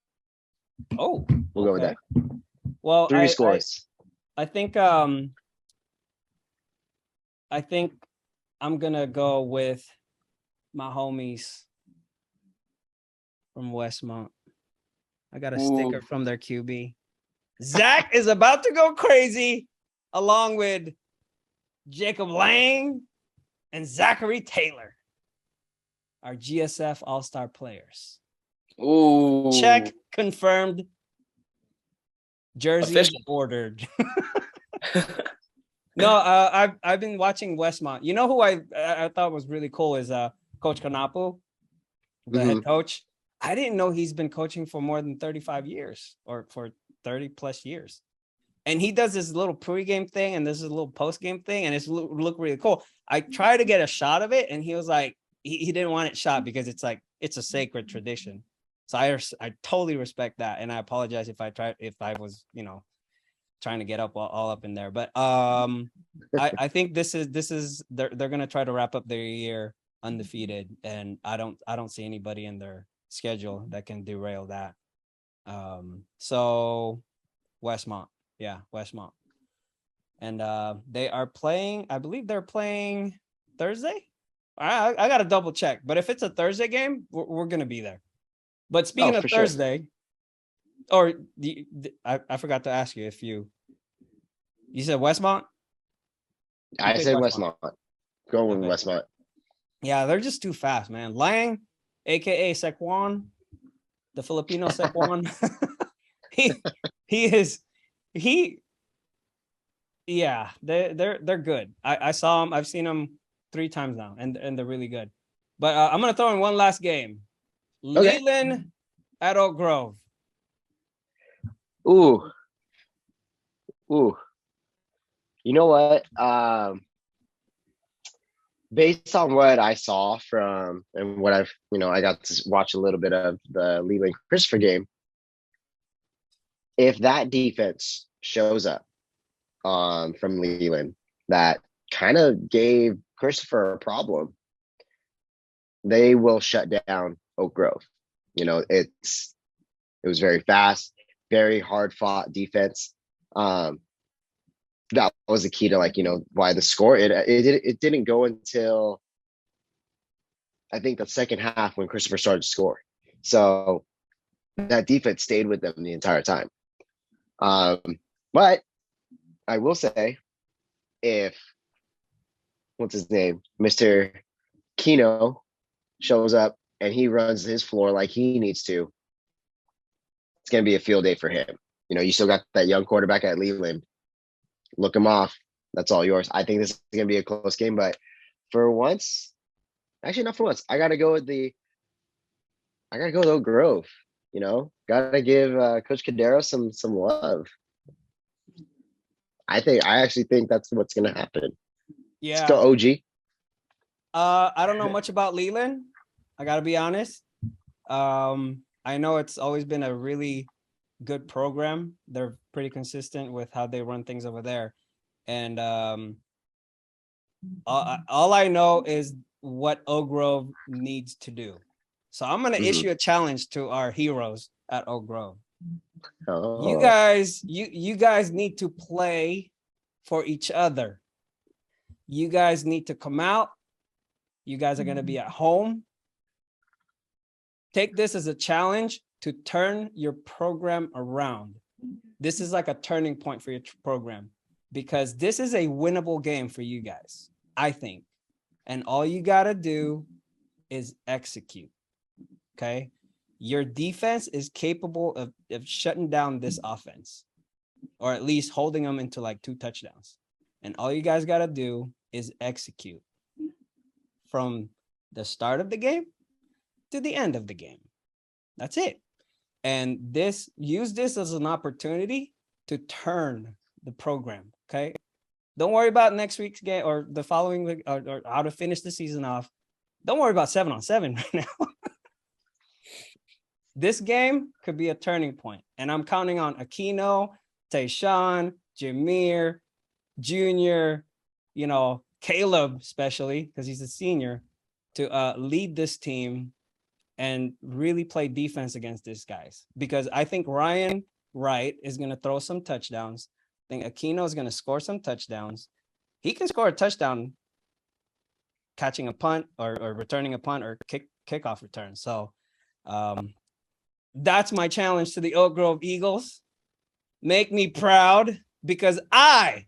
Oh, we'll go with that. Well, 3 scores. I think I'm gonna go with my homies from Westmont. I got a sticker from their QB. Zach is about to go crazy, along with Jacob Lang and Zachary Taylor are GSF All-Star players. Ooh. Check confirmed. Jerseys Official. ordered. No, I've been watching Westmont. You know who I thought was really cool is Coach Kanapu, the head coach. I didn't know he's been coaching for more than 35 years or for 30 plus years. And he does this little pregame thing and this is a little postgame thing, and it's look really cool. I tried to get a shot of it, and he was like, he didn't want it shot because it's like it's a sacred tradition. So I totally respect that, and I apologize if I was trying to get up all up in there. But I think this is they're gonna try to wrap up their year undefeated, and I don't see anybody in their schedule that can derail that. So Westmont. Yeah, Westmont. And they are playing, I believe they're playing Thursday. I got to double check. But if it's a Thursday game, we're going to be there. But speaking of Thursday, or I forgot to ask you if you said Westmont? I said Westmont. Go with Westmont. Yeah, they're just too fast, man. Lang, a.k.a. Sequan, the Filipino Sequan. They're good. I saw them. I've seen them 3 times now, and they're really good. But I'm gonna throw in one last game. Okay. Leland at Oak Grove. Ooh. You know what? Based on what I saw from and what I got to watch a little bit of the Leland Christopher game. If that defense shows up from Leland that kind of gave Christopher a problem, they will shut down Oak Grove. It was very fast, very hard fought defense. That was the key to why the score. It didn't go until I think the second half when Christopher started to score. So that defense stayed with them the entire time. But I will say, if what's his name, Mr. Keno shows up and he runs his floor like he needs to, it's going to be a field day for him. You still got that young quarterback at Leland. Look him off. That's all yours. I think this is going to be a close game, but for once, actually not for once, I got to go with Oak Grove. Got to give Coach Cadero some love. I actually think that's what's going to happen. Yeah. Let's go OG. I don't know much about Leland. I got to be honest. I know it's always been a really good program. They're pretty consistent with how they run things over there. And all I know is what Oak Grove needs to do. So I'm going to issue a challenge to our heroes at Oak Grove. Oh. You guys need to play for each other. You guys need to come out. You guys are going to be at home. Take this as a challenge to turn your program around. This is like a turning point for your program because this is a winnable game for you guys, I think. And all you got to do is execute. Okay. Your defense is capable of shutting down this offense, or at least holding them into like 2 touchdowns. And all you guys got to do is execute from the start of the game to the end of the game. That's it. And use this as an opportunity to turn the program. Okay. Don't worry about next week's game or the following week or how to finish the season off. Don't worry about 7-on-7 right now. This game could be a turning point, and I'm counting on Aquino, Tayshawn, Jameer, Junior, Caleb, especially because he's a senior, to lead this team and really play defense against these guys. Because I think Ryan Wright is going to throw some touchdowns. I think Aquino is going to score some touchdowns. He can score a touchdown catching a punt or returning a punt or kickoff return. So that's my challenge to the Oak Grove Eagles. Make me proud because Alf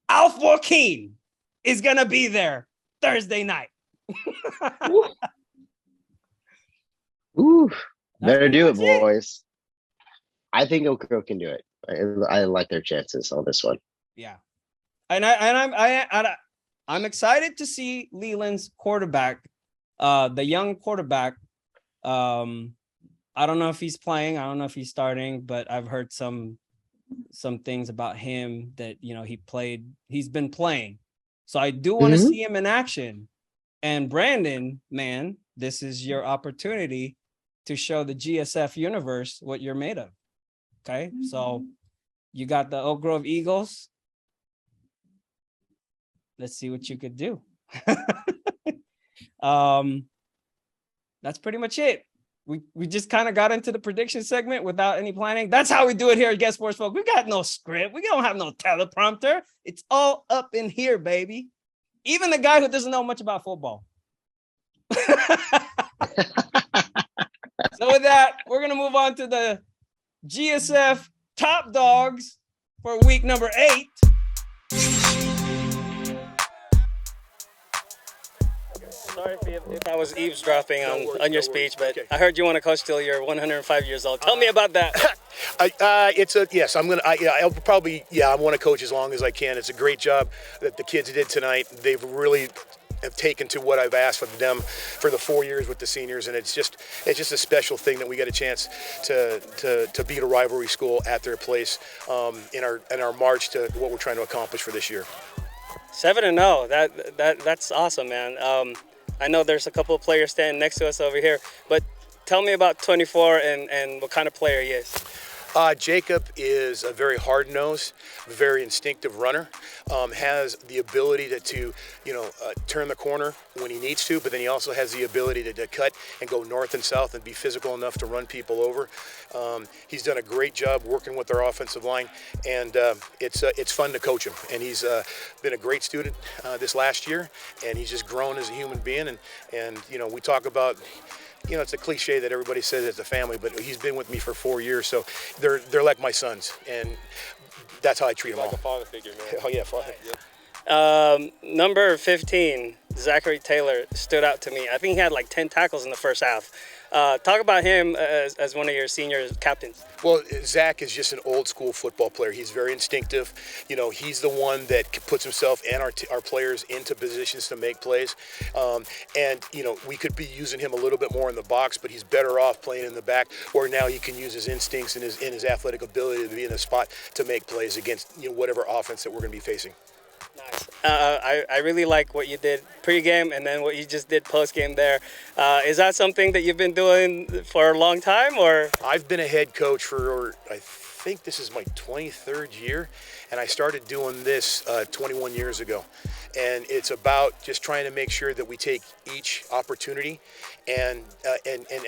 Joaquin is going to be there Thursday night. Ooh, better do it, boys. I think UNCUT can do it. I like their chances on this one. Yeah, and I'm excited to see Leland's quarterback, the young quarterback. I don't know if he's playing. I don't know if he's starting, but I've heard some things about him that, you know, he's been playing. So I do want to see him in action. And Brandon, man, this is your opportunity to show the GSF universe what you're made of. Okay. So you got the Oak Grove Eagles. Let's see what you could do. That's pretty much it. We just kind of got into the prediction segment without any planning. That's how we do it here at GetSportsFocus. We got no script. We don't have no teleprompter. It's all up in here, baby. Even the guy who doesn't know much about football. So with that, we're going to move on to the GSF top dogs for week number 8. Sorry if I was eavesdropping on your speech, but I heard you want to coach till you're 105 years old. Tell me about that. Yes. I want to coach as long as I can. It's a great job that the kids did tonight. They've really have taken to what I've asked of them for the 4 years with the seniors, and it's just a special thing that we get a chance to beat a rivalry school at their place in our march to what we're trying to accomplish for this year. 7-0. That's awesome, man. I know there's a couple of players standing next to us over here, but tell me about 24 and what kind of player he is. Jacob is a very hard-nosed, very instinctive runner. Has the ability to turn the corner when he needs to, but then he also has the ability to cut and go north and south and be physical enough to run people over. He's done a great job working with our offensive line, and it's fun to coach him. And he's been a great student this last year, and he's just grown as a human being. And we talk about. It's a cliche that everybody says it's a family, but he's been with me for 4 years, so they're like my sons, and that's how I treat them all. Like a father figure, man. Oh yeah, father. Number 15, Zachary Taylor, stood out to me. I think he had like 10 tackles in the first half. Talk about him as one of your senior captains. Well, Zach is just an old school football player. He's very instinctive. He's the one that puts himself and our players into positions to make plays. We could be using him a little bit more in the box, but he's better off playing in the back, where now he can use his instincts and his athletic ability to be in a spot to make plays against whatever offense that we're going to be facing. Nice. I really like what you did pregame and then what you just did postgame there. Is that something that you've been doing for a long time, or? I've been a head coach for, I think this is my 23rd year, and I started doing this 21 years ago. And it's about just trying to make sure that we take each opportunity and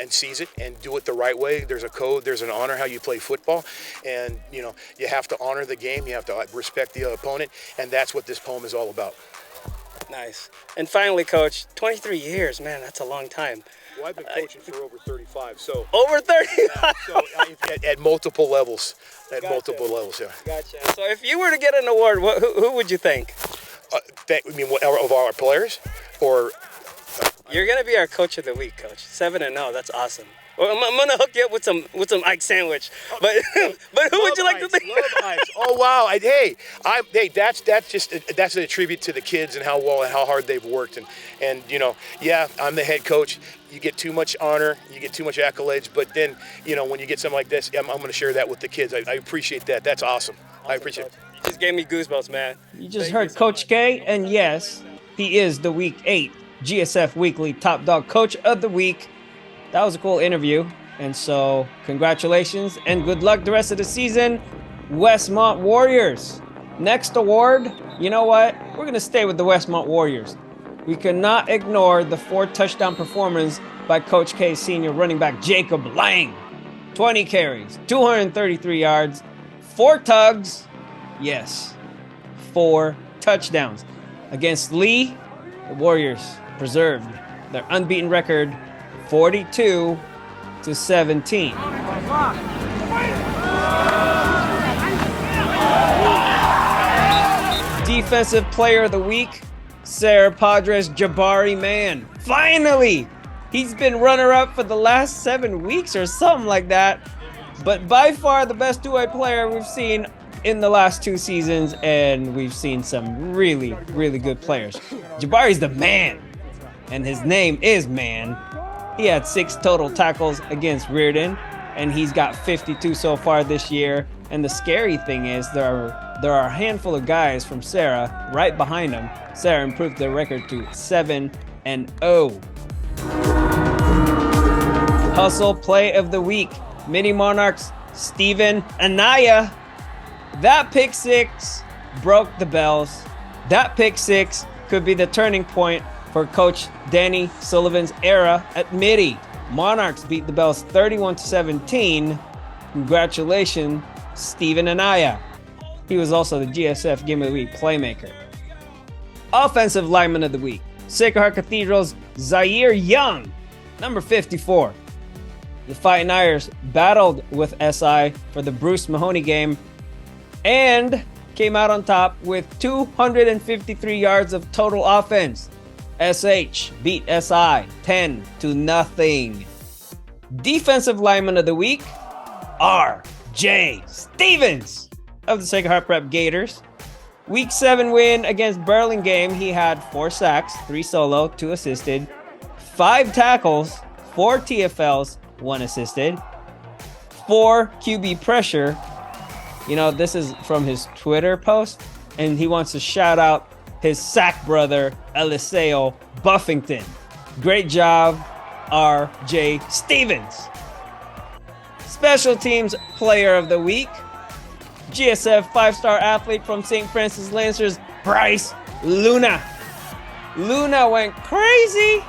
seize it and do it the right way. There's a code, there's an honor how you play football, and you have to honor the game, you have to respect the opponent, and that's what this poem is all about. Nice. And finally, Coach, 23 years, man, that's a long time. Well, I've been coaching for over 35, so. Over 35? So at multiple levels, multiple levels, yeah. Gotcha. So if you were to get an award, who would you thank? Of our players, or? You're gonna be our coach of the week, Coach. 7-0. That's awesome. Well, I'm gonna hook you up with some Ike sandwich. But who would you like to thank? Love Ike. Oh wow! That's a tribute to the kids and how well and how hard they've worked. And I'm the head coach. You get too much honor, you get too much accolades, but then when you get something like this, I'm going to share that with the kids. I appreciate that. That's awesome. I appreciate it. You just gave me goosebumps, man. You just heard Coach K, and yes, he is the Week 8 GSF Weekly Top Dog Coach of the Week. That was a cool interview, and so congratulations and good luck the rest of the season, Westmont Warriors. Next award, you know what? We're going to stay with the Westmont Warriors. We cannot ignore the 4-touchdown performance by Coach K's senior running back Jacob Lang. 20 carries, 233 yards, 4 tugs. Yes, 4 touchdowns. Against Leigh, the Warriors preserved their unbeaten record, 42-17. Defensive Player of the Week Serra Padres Jabari Man. Finally! He's been runner-up for the last 7 weeks or something like that. But by far the best two-way player we've seen in the last 2 seasons, and we've seen some really, really good players. Jabari's the man, and his name is Man. He had 6 total tackles against Riordan, and he's got 52 so far this year. And the scary thing is there are a handful of guys from Serra right behind him. Serra improved their record to 7-0. Hustle play of the week. Mini Monarchs Steven Anaya. That pick 6 broke the bells. That pick 6 could be the turning point for Coach Danny Sullivan's era at Mitty. Monarchs beat the Bells 31-17. Congratulations, Steven Anaya. He was also the GSF Game of the Week playmaker. Offensive Lineman of the Week. Sacred Heart Cathedral's Zaire Young, number 54. The Fighting Irish battled with SI for the Bruce Mahoney game and came out on top with 253 yards of total offense. SH beat SI 10-0. Defensive Lineman of the Week, R.J. Stevens of the Sacred Heart Prep Gators. Week 7 win against Burlingame, he had 4 sacks, 3 solo, 2 assisted, 5 tackles, 4 TFLs, 1 assisted, 4 QB pressure. You know, this is from his Twitter post, and he wants to shout out his sack brother, Eliseo Buffington. Great job, R.J. Stevens. Special Teams Player of the Week. GSF 5-star athlete from St. Francis Lancers, Bryce Luna. Luna went crazy.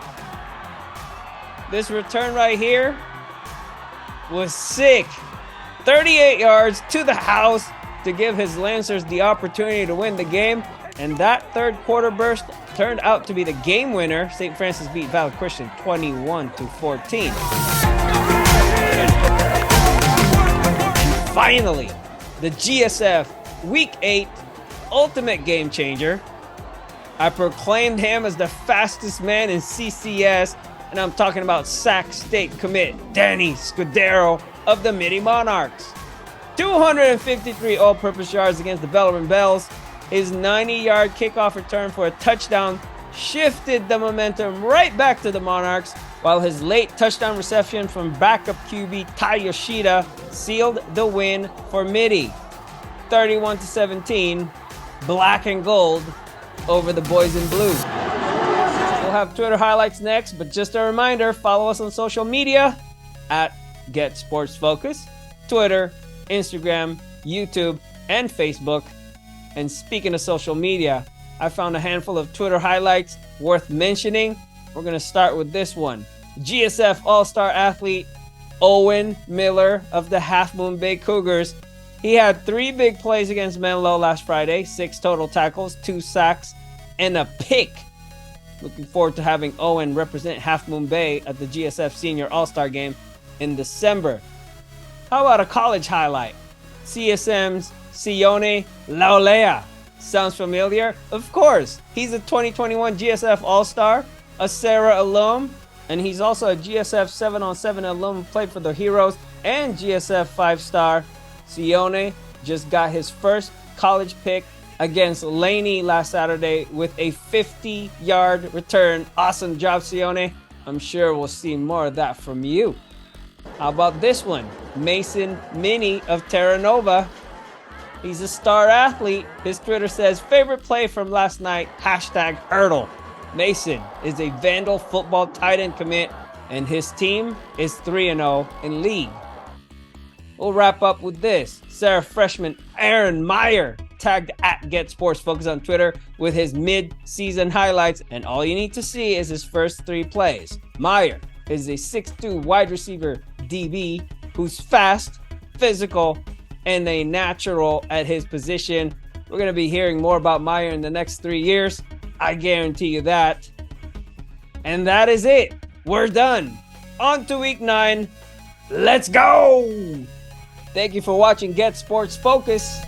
This return right here was sick. 38 yards to the house to give his Lancers the opportunity to win the game. And that third quarter burst turned out to be the game winner. St. Francis beat Valley Christian 21-14. Finally, the GSF Week 8 Ultimate Game Changer. I proclaimed him as the fastest man in CCS, and I'm talking about Sac State commit Danny Scudero of the Mitty Monarchs. 253 all-purpose yards against the Bellarmine Bells. His 90-yard kickoff return for a touchdown shifted the momentum right back to the Monarchs, while his late touchdown reception from backup QB Tai Yoshida sealed the win for Mitty. 31-17, black and gold over the boys in blue. We'll have Twitter highlights next, but just a reminder, follow us on social media at GetSportsFocus, Twitter, Instagram, YouTube, and Facebook. And speaking of social media, I found a handful of Twitter highlights worth mentioning. We're going to start with this one. GSF All-Star athlete Owen Miller of the Half Moon Bay Cougars. He had 3 big plays against Menlo last Friday, 6 total tackles, 2 sacks, and a pick. Looking forward to having Owen represent Half Moon Bay at the GSF Senior All-Star Game in December. How about a college highlight? CSM's Sione Laulea. Sounds familiar? Of course. He's a 2021 GSF All-Star, a Serra alum, and he's also a GSF 7-on-7 alum who played for the Heroes and GSF 5-star. Sione just got his first college pick against Leigh last Saturday with a 50-yard return. Awesome job, Sione. I'm sure we'll see more of that from you. How about this one? Mason Minnie of Terra Nova. He's a star athlete. His Twitter says, favorite play from last night, #hurdle. Mason is a Vandal football tight end commit, and his team is 3-0 in league. We'll wrap up with this. Serra freshman Aaron Meyer tagged at GetSportsFocus on Twitter with his mid-season highlights, and all you need to see is his first 3 plays. Meyer is a 6'2" wide receiver DB who's fast, physical, and a natural at his position. We're going to be hearing more about Meyer in the next 3 years. I guarantee you that. And that is it. We're done. On to week 9. Let's go! Thank you for watching Get Sports Focus.